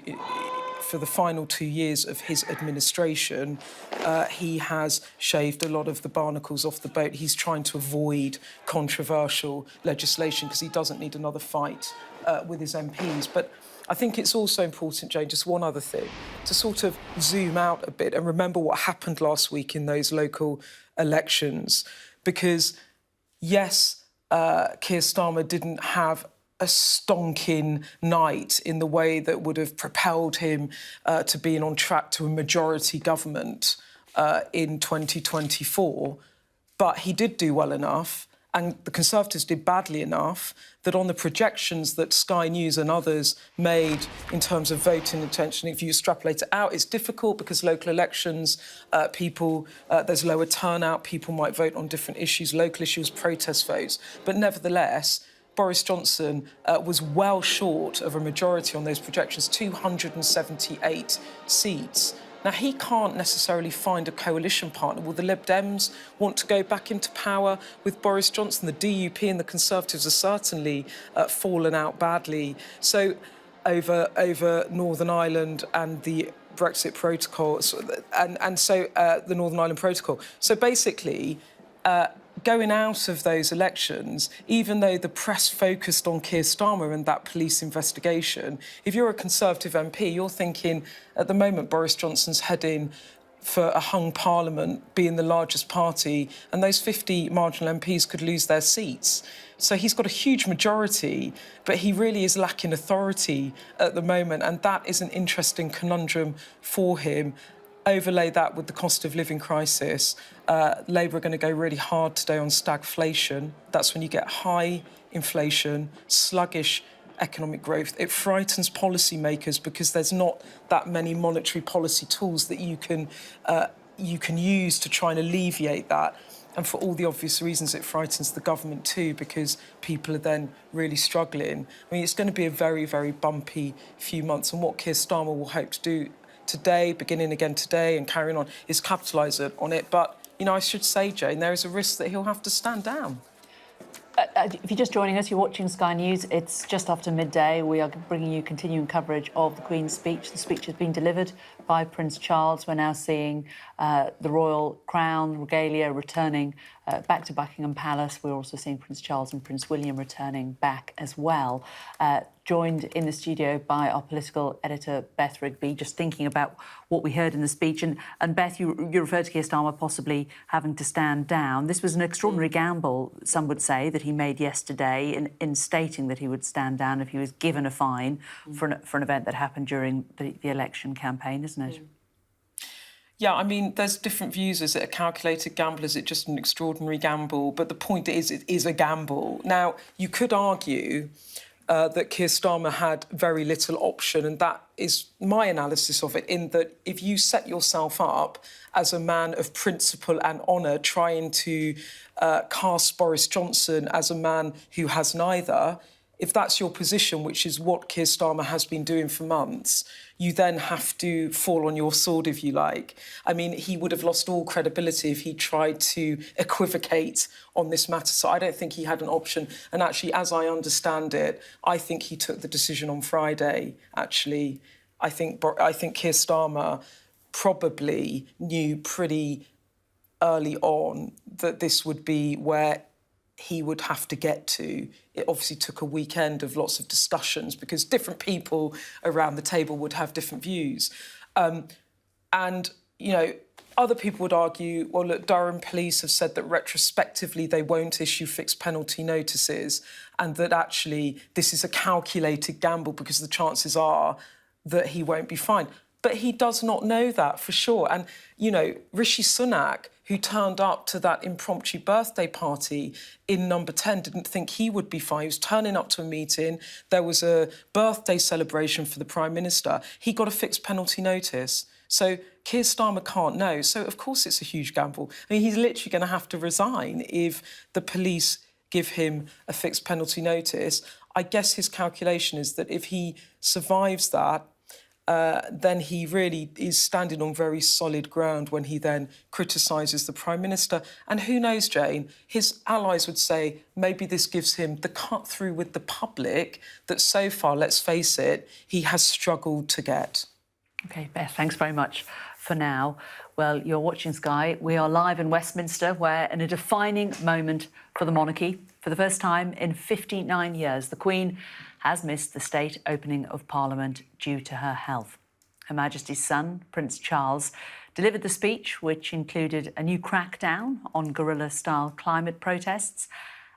for the final 2 years of his administration, he has shaved a lot of the barnacles off the boat. He's trying to avoid controversial legislation because he doesn't need another fight with his MPs. But I think it's also important, Jane, just one other thing, to sort of zoom out a bit and remember what happened last week in those local elections. Because, yes, Keir Starmer didn't have a stonking night in the way that would have propelled him to being on track to a majority government in 2024, but he did do well enough, and the Conservatives did badly enough, that on the projections that Sky News and others made in terms of voting intention, if you extrapolate it out, it's difficult because local elections, there's lower turnout, people might vote on different issues, local issues, protest votes. But nevertheless, Boris Johnson was well short of a majority on those projections, 278 seats. Now, he can't necessarily find a coalition partner. Will the Lib Dems want to go back into power with Boris Johnson? The DUP and the Conservatives are certainly fallen out badly. So over Northern Ireland and the Brexit protocol, and so the Northern Ireland Protocol. So basically, going out of those elections, even though the press focused on Keir Starmer and that police investigation, if you're a Conservative MP, you're thinking, at the moment, Boris Johnson's heading for a hung parliament, being the largest party, and those 50 marginal MPs could lose their seats. So he's got a huge majority, but he really is lacking authority at the moment, and that is an interesting conundrum for him. Overlay that with the cost of living crisis. Labour are going to go really hard today on stagflation. That's when you get high inflation, sluggish economic growth. It frightens policymakers because there's not that many monetary policy tools that you can use to try and alleviate that. And for all the obvious reasons, it frightens the government too, because people are then really struggling. I mean, it's going to be a very, very bumpy few months. And what Keir Starmer will hope to do today, beginning again today and carrying on, is capitalise on it. But, you know, I should say, Jane, there is a risk that he'll have to stand down. If you're just joining us, you're watching Sky News. It's just after midday. We are bringing you continuing coverage of the Queen's speech. The speech has been delivered by Prince Charles. We're now seeing the royal crown, regalia returning back to Buckingham Palace. We're also seeing Prince Charles and Prince William returning back as well. Joined in the studio by our political editor, Beth Rigby, just thinking about what we heard in the speech. And Beth, you referred to Keir Starmer possibly having to stand down. This was an extraordinary gamble, some would say, that he made yesterday in stating that he would stand down if he was given a fine for an event that happened during the election campaign, isn't it? Yeah, I mean, there's different views. Is it a calculated gamble? Is it just an extraordinary gamble? But the point is, it is a gamble. Now, you could argue that Keir Starmer had very little option, and that is my analysis of it, in that if you set yourself up as a man of principle and honour, trying to cast Boris Johnson as a man who has neither, if that's your position, which is what Keir Starmer has been doing for months, you then have to fall on your sword, if you like. I mean, he would have lost all credibility if he tried to equivocate on this matter. So I don't think he had an option. And actually, as I understand it, I think he took the decision on Friday, actually. I think Keir Starmer probably knew pretty early on that this would be where he would have to get to. It obviously took a weekend of lots of discussions because different people around the table would have different views. And, you know, other people would argue, well, look, Durham police have said that retrospectively they won't issue fixed penalty notices and that actually this is a calculated gamble because the chances are that he won't be fined. But he does not know that for sure. And, you know, Rishi Sunak, who turned up to that impromptu birthday party in Number 10, didn't think he would be fined. He was turning up to a meeting. There was a birthday celebration for the Prime Minister. He got a fixed penalty notice. So Keir Starmer can't know. So, of course, it's a huge gamble. I mean, he's literally going to have to resign if the police give him a fixed penalty notice. I guess his calculation is that if he survives that, then he really is standing on very solid ground when he then criticises the Prime Minister. And who knows, Jane, his allies would say maybe this gives him the cut-through with the public that so far, let's face it, he has struggled to get. OK, Beth, thanks very much for now. Well, you're watching Sky. We are live in Westminster, where in a defining moment for the monarchy, for the first time in 59 years, the Queen has missed the state opening of Parliament due to her health. Her Majesty's son, Prince Charles, delivered the speech, which included a new crackdown on guerrilla-style climate protests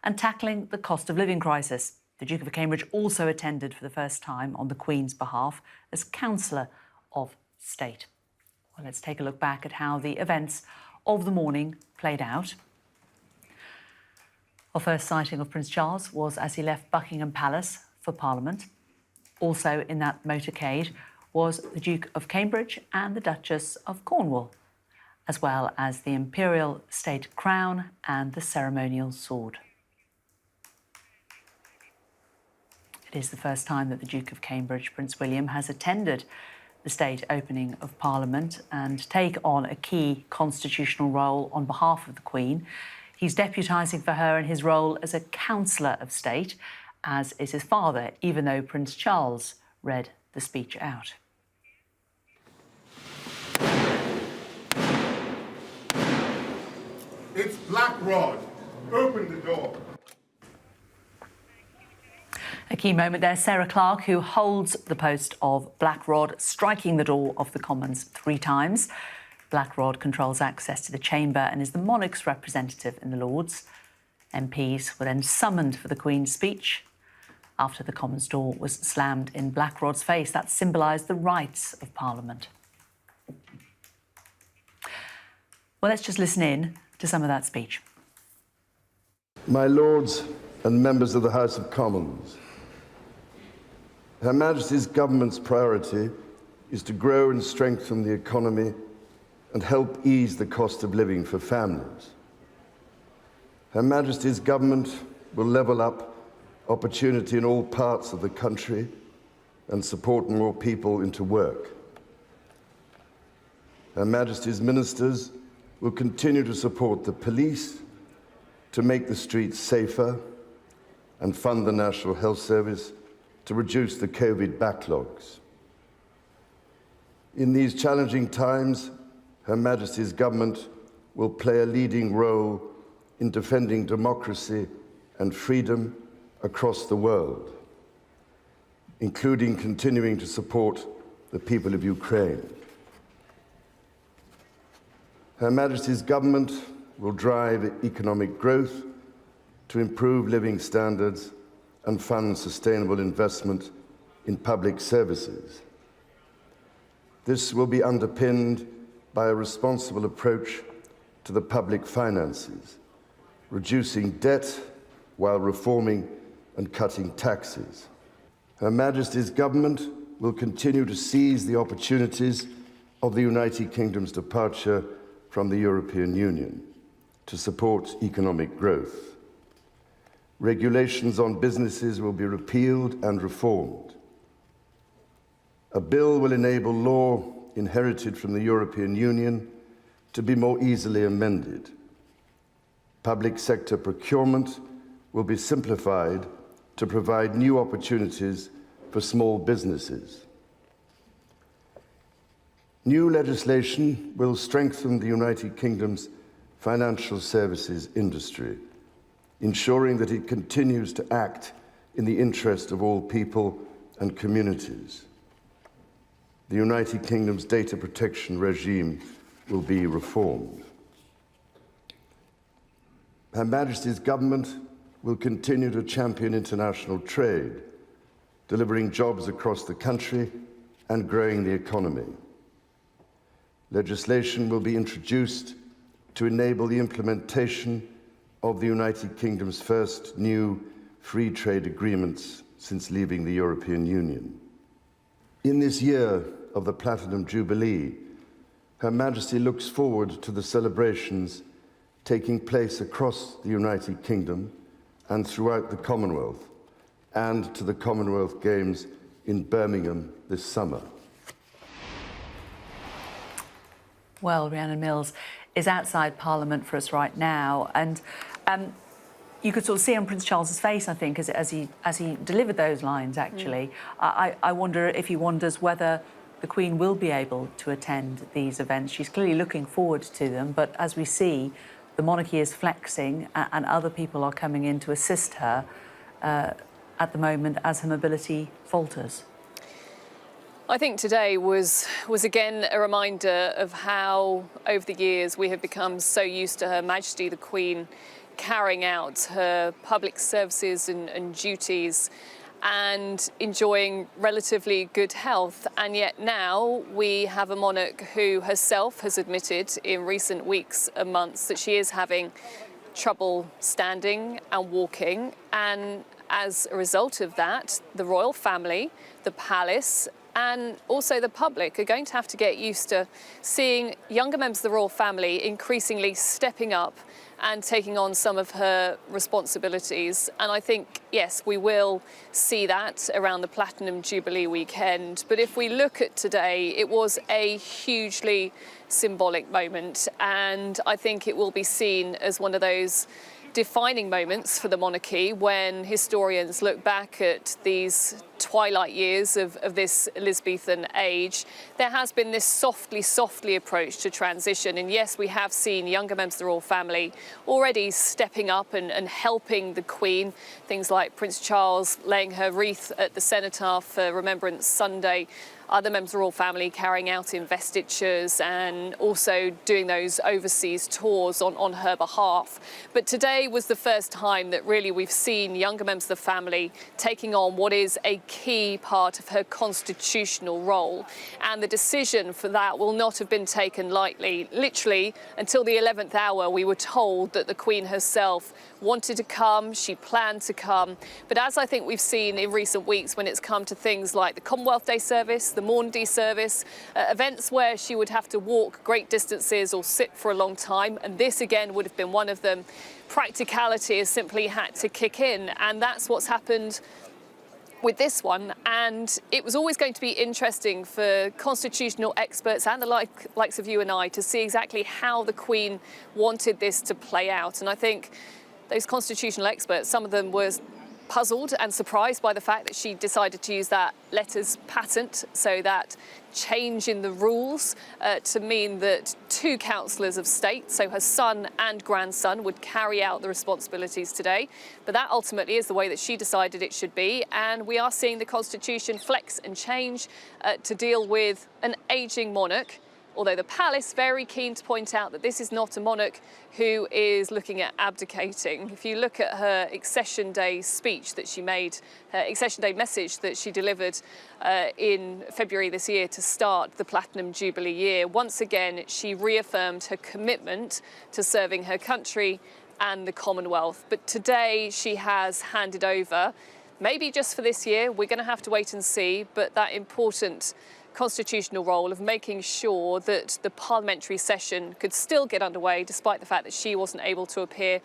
and tackling the cost of living crisis. The Duke of Cambridge also attended for the first time on the Queen's behalf as Councillor of State. Well, let's take a look back at how the events of the morning played out. Our first sighting of Prince Charles was as he left Buckingham Palace for Parliament. Also in that motorcade was the Duke of Cambridge and the Duchess of Cornwall, as well as the imperial state crown and the ceremonial sword. It is the first time that the Duke of Cambridge, Prince William, has attended the state opening of Parliament and take on a key constitutional role on behalf of the Queen. He's deputising for her in his role as a Councillor of State, as is his father, even though Prince Charles read the speech out. It's Black Rod. Open the door. A key moment there, Sarah Clark, who holds the post of Black Rod, striking the door of the Commons 3 times. Black Rod controls access to the chamber and is the monarch's representative in the Lords. MPs were then summoned for the Queen's speech. After the Commons door was slammed in Black Rod's face, that symbolised the rights of Parliament. Well, let's just listen in to some of that speech. My Lords and members of the House of Commons, Her Majesty's government's priority is to grow and strengthen the economy and help ease the cost of living for families. Her Majesty's government will level up opportunity in all parts of the country and support more people into work. Her Majesty's ministers will continue to support the police to make the streets safer and fund the National Health Service to reduce the COVID backlogs. In these challenging times, Her Majesty's government will play a leading role in defending democracy and freedom across the world, including continuing to support the people of Ukraine. Her Majesty's government will drive economic growth to improve living standards and fund sustainable investment in public services. This will be underpinned by a responsible approach to the public finances, reducing debt while reforming and cutting taxes. Her Majesty's government will continue to seize the opportunities of the United Kingdom's departure from the European Union to support economic growth. Regulations on businesses will be repealed and reformed. A bill will enable law inherited from the European Union to be more easily amended. Public sector procurement will be simplified to provide new opportunities for small businesses. New legislation will strengthen the United Kingdom's financial services industry, ensuring that it continues to act in the interest of all people and communities. The United Kingdom's data protection regime will be reformed. Her Majesty's government will continue to champion international trade, delivering jobs across the country and growing the economy. Legislation will be introduced to enable the implementation of the United Kingdom's first new free trade agreements since leaving the European Union. In this year of the Platinum Jubilee, Her Majesty looks forward to the celebrations taking place across the United Kingdom and throughout the Commonwealth, and to the Commonwealth Games in Birmingham this summer. Well, Rhiannon Mills is outside Parliament for us right now, and you could sort of see on Prince Charles's face, I think, as he delivered those lines. Actually, I wonder if he wonders whether the Queen will be able to attend these events. She's clearly looking forward to them, but as we see, the monarchy is flexing, and other people are coming in to assist her at the moment as her mobility falters. I think today was again a reminder of how, over the years, we have become so used to Her Majesty the Queen carrying out her public services and duties and enjoying relatively good health. And yet now we have a monarch who herself has admitted in recent weeks and months that she is having trouble standing and walking. And as a result of that, the royal family, the palace, and also the public are going to have to get used to seeing younger members of the royal family increasingly stepping up and taking on some of her responsibilities. And I think, yes, we will see that around the Platinum Jubilee weekend. But if we look at today, it was a hugely symbolic moment. And I think it will be seen as one of those defining moments for the monarchy when historians look back at these twilight years of this Elizabethan age. There has been this softly approach to transition, and yes, we have seen younger members of the royal family already stepping up and helping the Queen. Things like Prince Charles laying her wreath at the cenotaph for Remembrance Sunday, other members of the royal family carrying out investitures and also doing those overseas tours on her behalf. But today was the first time that really we've seen younger members of the family taking on what is a key part of her constitutional role. And the decision for that will not have been taken lightly. Literally, until the 11th hour, we were told that the Queen herself wanted to come, she planned to come. But as I think we've seen in recent weeks when it's come to things like the Commonwealth Day service, the Maundy service, events where she would have to walk great distances or sit for a long time, and this again would have been one of them, practicality has simply had to kick in, and that's what's happened with this one. And it was always going to be interesting for constitutional experts and the likes of you and I to see exactly how the Queen wanted this to play out. And I think those constitutional experts, some of them were puzzled and surprised by the fact that she decided to use that letters patent, so that change in the rules to mean that 2 councillors of state, so her son and grandson, would carry out the responsibilities today. But that ultimately is the way that she decided it should be, and we are seeing the Constitution flex and change to deal with an ageing monarch. Although the palace very keen to point out that this is not a monarch who is looking at abdicating. If you look at her accession day speech that she made, her accession day message that she delivered in February this year to start the Platinum Jubilee year, once again she reaffirmed her commitment to serving her country and the Commonwealth. But today she has handed over, maybe just for this year, we're going to have to wait and see, but that important constitutional role of making sure that the parliamentary session could still get underway despite the fact that she wasn't able to appear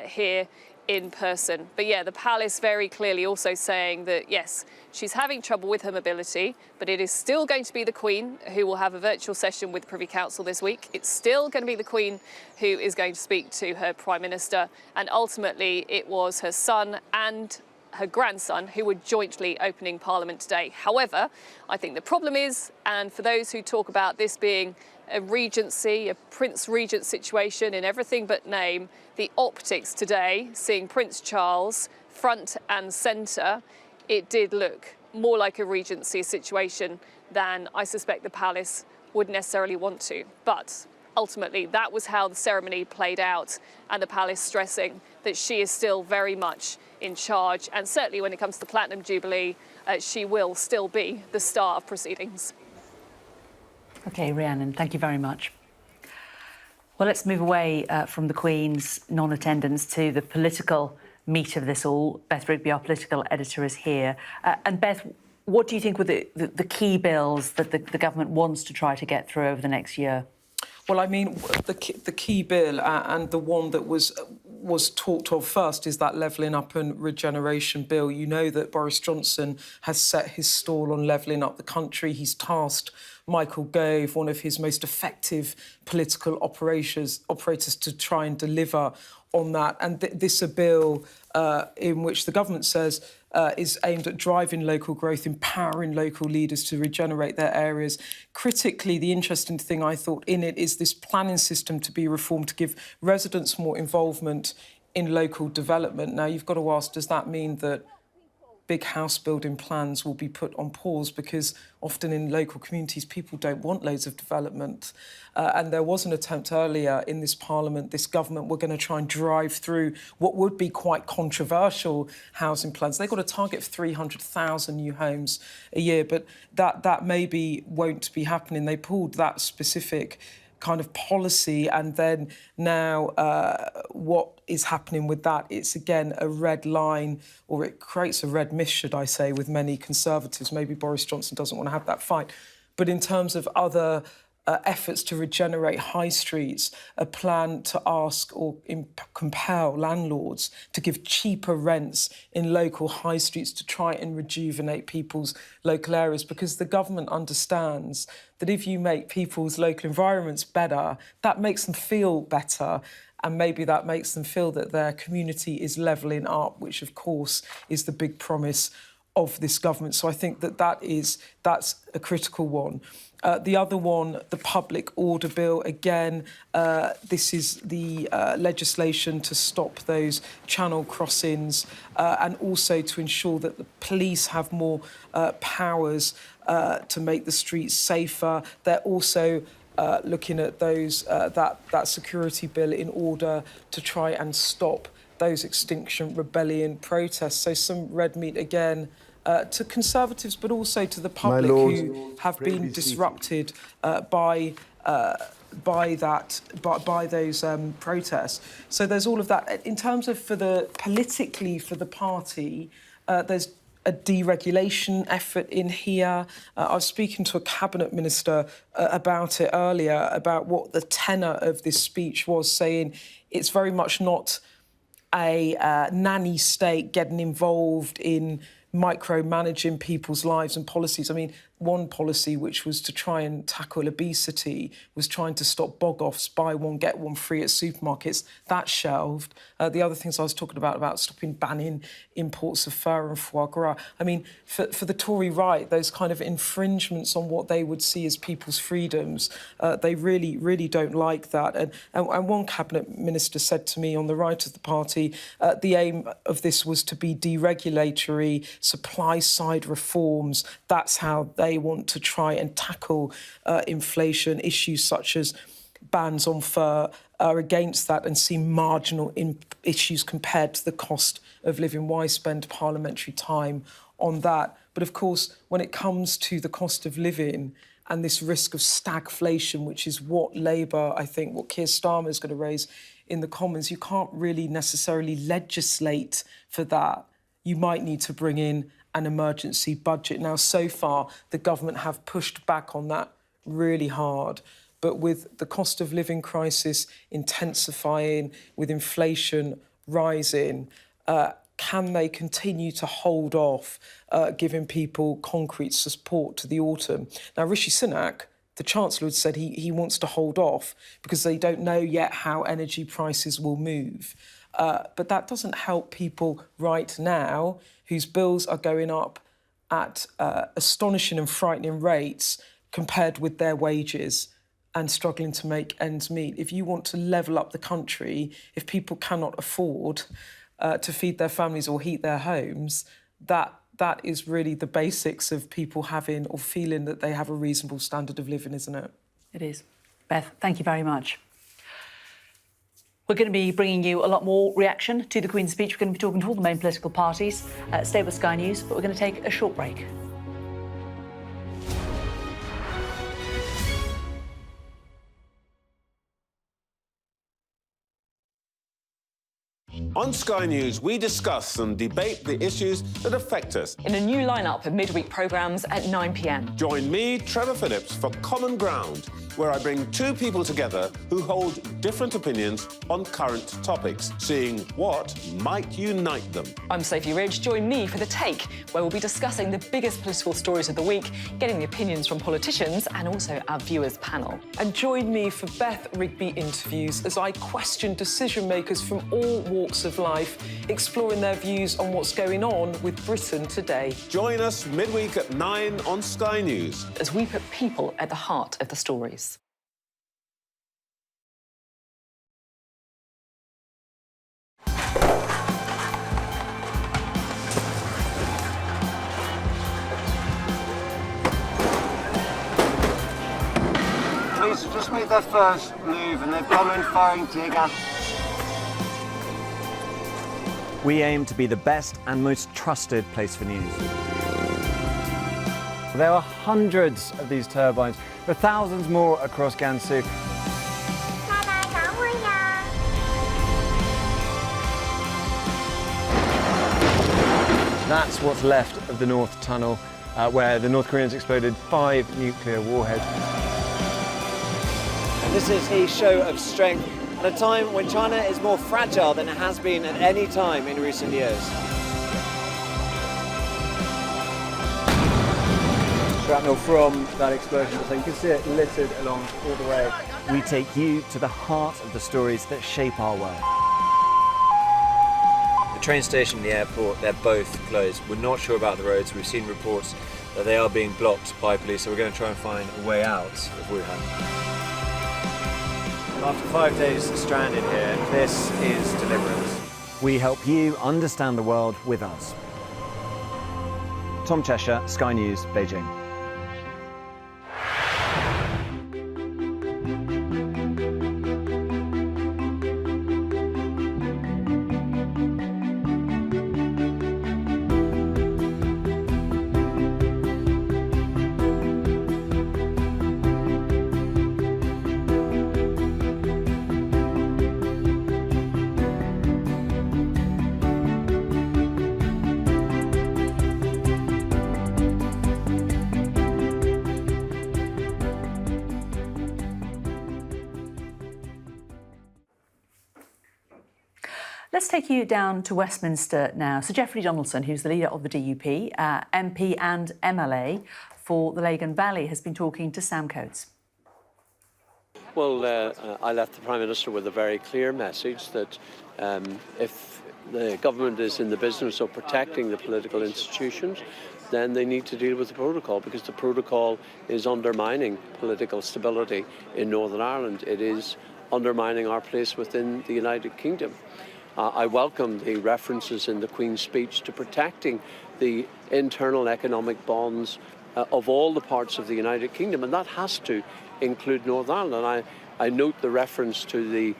here in person. But yeah, the palace very clearly also saying that yes, she's having trouble with her mobility, but it is still going to be the Queen who will have a virtual session with the Privy Council this week. It's still going to be the Queen who is going to speak to her Prime Minister, and ultimately it was her son and her grandson who were jointly opening Parliament today. However, I think the problem is, and for those who talk about this being a regency, a Prince Regent situation in everything but name, the optics today, seeing Prince Charles front and centre, it did look more like a regency situation than I suspect the palace would necessarily want to. But ultimately, that was how the ceremony played out, and the palace stressing that she is still very much in charge, and certainly when it comes to Platinum Jubilee, she will still be the star of proceedings. OK, Rhiannon, thank you very much. Well, let's move away from the Queen's non-attendance to the political meat of this all. Beth Rigby, our political editor, is here. And Beth, what do you think were the key bills that the government wants to try to get through over the next year? Well, I mean, the key bill and the one that was talked of first is that Levelling Up and Regeneration Bill. You know that Boris Johnson has set his stall on levelling up the country. He's tasked Michael Gove, one of his most effective political operators, to try and deliver on that. And this is a bill in which the government says is aimed at driving local growth, empowering local leaders to regenerate their areas. Critically, the interesting thing I thought in it is this planning system to be reformed to give residents more involvement in local development. Now, you've got to ask, does that mean that big house building plans will be put on pause? Because often in local communities, people don't want loads of development. And there was an attempt earlier in this Parliament, this government were going to try and drive through what would be quite controversial housing plans. They've got a target of 300,000 new homes a year, but that maybe won't be happening. They pulled that specific kind of policy, and then now what is happening with that, it's again a red line, or it creates a red mist, should I say, with many Conservatives. Maybe Boris Johnson doesn't want to have that fight. But in terms of other efforts to regenerate high streets, a plan to ask or compel landlords to give cheaper rents in local high streets to try and rejuvenate people's local areas, because the government understands that if you make people's local environments better, that makes them feel better, and maybe that makes them feel that their community is levelling up, which of course is the big promise of this government. So I think that's a critical one. The other one, the Public Order Bill, again, this is the legislation to stop those channel crossings and also to ensure that the police have more powers to make the streets safer. They're also looking at those that security bill in order to try and stop those Extinction Rebellion protests. So some red meat again to Conservatives, but also to the public who have been disrupted by those protests. So there's all of that. In terms of politically for the party, there's a deregulation effort in here. I was speaking to a cabinet minister about it earlier, about what the tenor of this speech was, saying it's very much not a nanny state getting involved in micromanaging people's lives and policies. I mean, one policy, which was to try and tackle obesity, was trying to stop bog-offs, buy one, get one free at supermarkets. That's shelved. The other things I was talking about stopping banning imports of fur and foie gras. I mean, for the Tory right, those kind of infringements on what they would see as people's freedoms, they really, really don't like that. And one cabinet minister said to me on the right of the party, the aim of this was to be deregulatory, supply-side reforms. That's how they want to try and tackle inflation. Issues such as bans on fur are against that and see marginal issues compared to the cost of living. Why spend parliamentary time on that? But of course, when it comes to the cost of living and this risk of stagflation, which is what Labour, I think, what Keir Starmer is going to raise in the Commons, you can't really necessarily legislate for that. You might need to bring in an emergency budget. Now, so far, the government have pushed back on that really hard. But with the cost of living crisis intensifying, with inflation rising, can they continue to hold off giving people concrete support to the autumn? Now, Rishi Sunak, the Chancellor, had said he wants to hold off because they don't know yet how energy prices will move. But that doesn't help people right now whose bills are going up at astonishing and frightening rates compared with their wages and struggling to make ends meet. If you want to level up the country, if people cannot afford to feed their families or heat their homes, that is really the basics of people having or feeling that they have a reasonable standard of living, isn't it? It is. Beth, thank you very much. We're going to be bringing you a lot more reaction to the Queen's speech. We're going to be talking to all the main political parties. Stay with Sky News, but we're going to take a short break. On Sky News, we discuss and debate the issues that affect us. In a new lineup of midweek programmes at 9 p.m. Join me, Trevor Phillips, for Common Ground, where I bring two people together who hold different opinions on current topics, seeing what might unite them. I'm Sophie Ridge. Join me for The Take, where we'll be discussing the biggest political stories of the week, getting the opinions from politicians and also our viewers panel. And join me for Beth Rigby interviews as I question decision-makers from all walks of life, exploring their views on what's going on with Britain today. Join us midweek at 9 on Sky News, as we put people at the heart of the stories. Police have just made their first move and they've gone in firing tear gas. We aim to be the best and most trusted place for news. There are hundreds of these turbines. There are thousands more across Gansu. That's what's left of the North Tunnel, where the North Koreans exploded 5 nuclear warheads. And this is a show of strength at a time when China is more fragile than it has been at any time in recent years. Shrapnel from that explosion, so you can see it littered along all the way. We take you to the heart of the stories that shape our world. The train station and the airport, they're both closed. We're not sure about the roads. We've seen reports that they are being blocked by police, so we're going to try and find a way out of Wuhan. After 5 days stranded here, this is deliverance. We help you understand the world with us. Tom Cheshire, Sky News, Beijing. Let's take you down to Westminster now. Sir Geoffrey Donaldson, who's the leader of the DUP, MP and MLA for the Lagan Valley has been talking to Sam Coates. Well, I left the Prime Minister with a very clear message that if the government is in the business of protecting the political institutions, then they need to deal with the protocol, because the protocol is undermining political stability in Northern Ireland. It is undermining our place within the United Kingdom. I welcome the references in the Queen's speech to protecting the internal economic bonds of all the parts of the United Kingdom, and that has to include Northern Ireland. And I note the reference to the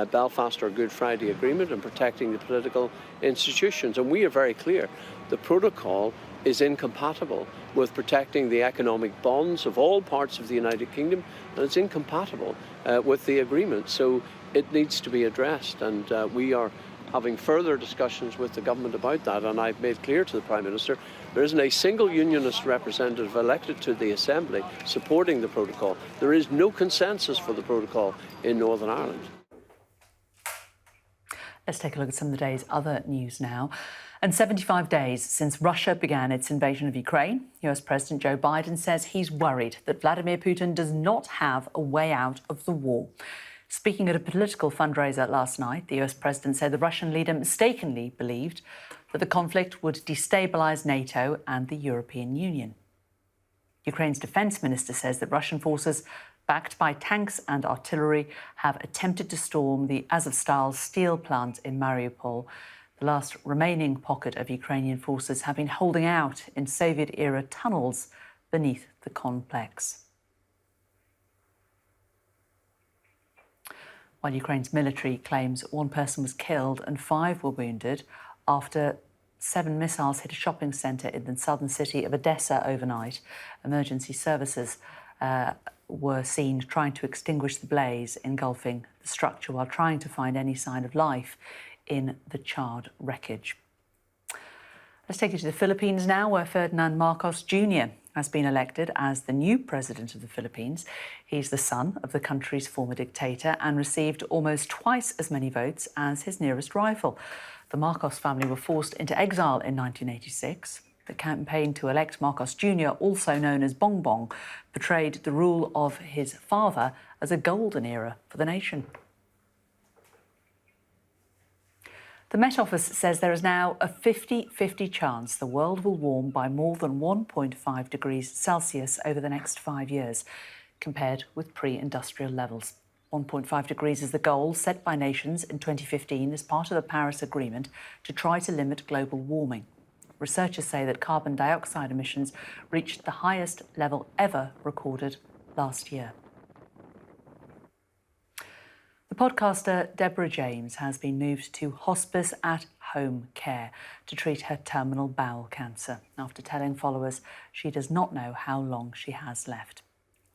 Belfast or Good Friday Agreement and protecting the political institutions. And we are very clear, the protocol is incompatible with protecting the economic bonds of all parts of the United Kingdom, and it's incompatible with the agreement. So it needs to be addressed, and we are having further discussions with the government about that. And I've made clear to the Prime Minister there isn't a single unionist representative elected to the Assembly supporting the protocol. There is no consensus for the protocol in Northern Ireland. Let's take a look at some of the day's other news now. And 75 days since Russia began its invasion of Ukraine, US President Joe Biden says he's worried that Vladimir Putin does not have a way out of the war. Speaking at a political fundraiser last night, the US President said the Russian leader mistakenly believed that the conflict would destabilise NATO and the European Union. Ukraine's defence minister says that Russian forces, backed by tanks and artillery, have attempted to storm the Azovstal steel plant in Mariupol. The last remaining pocket of Ukrainian forces have been holding out in Soviet-era tunnels beneath the complex. While Ukraine's military claims one person was killed and 5 were wounded after 7 missiles hit a shopping centre in the southern city of Odessa overnight, emergency services were seen trying to extinguish the blaze engulfing the structure while trying to find any sign of life in the charred wreckage. Let's take you to the Philippines now, where Ferdinand Marcos Jr. has been elected as the new president of the Philippines. He's the son of the country's former dictator and received almost twice as many votes as his nearest rival. The Marcos family were forced into exile in 1986. The campaign to elect Marcos Jr., also known as Bong Bong, portrayed the rule of his father as a golden era for the nation. The Met Office says there is now a 50-50 chance the world will warm by more than 1.5 degrees Celsius over the next 5 years, compared with pre-industrial levels. 1.5 degrees is the goal set by nations in 2015 as part of the Paris Agreement to try to limit global warming. Researchers say that carbon dioxide emissions reached the highest level ever recorded last year. The podcaster Deborah James has been moved to hospice at home care to treat her terminal bowel cancer after telling followers she does not know how long she has left.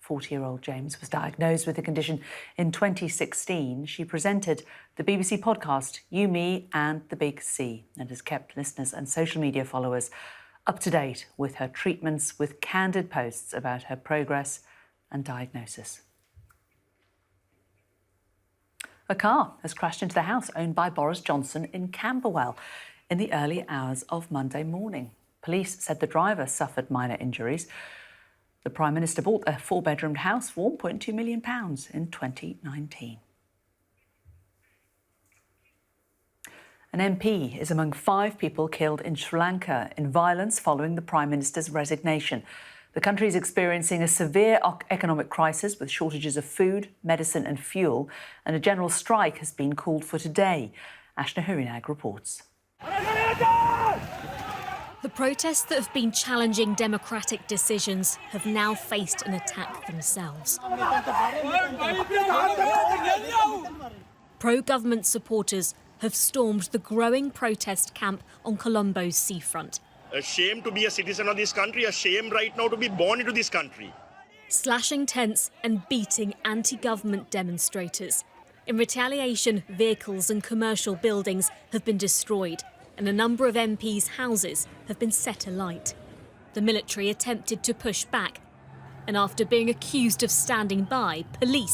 40-year-old James was diagnosed with the condition in 2016. She presented the BBC podcast You, Me and the Big C and has kept listeners and social media followers up to date with her treatments, with candid posts about her progress and diagnosis. A car has crashed into the house owned by Boris Johnson in Camberwell in the early hours of Monday morning. Police said the driver suffered minor injuries. The Prime Minister bought a 4-bedroomed house for £1.2 million in 2019. An MP is among 5 people killed in Sri Lanka in violence following the Prime Minister's resignation. The country is experiencing a severe economic crisis with shortages of food, medicine and fuel, and a general strike has been called for today. Ashna Hurinag reports. The protests that have been challenging democratic decisions have now faced an attack themselves. Pro-government supporters have stormed the growing protest camp on Colombo's seafront. A shame to be a citizen of this country, a shame right now to be born into this country. Slashing tents and beating anti-government demonstrators. In retaliation, vehicles and commercial buildings have been destroyed, and a number of MPs' houses have been set alight. The military attempted to push back, and after being accused of standing by, police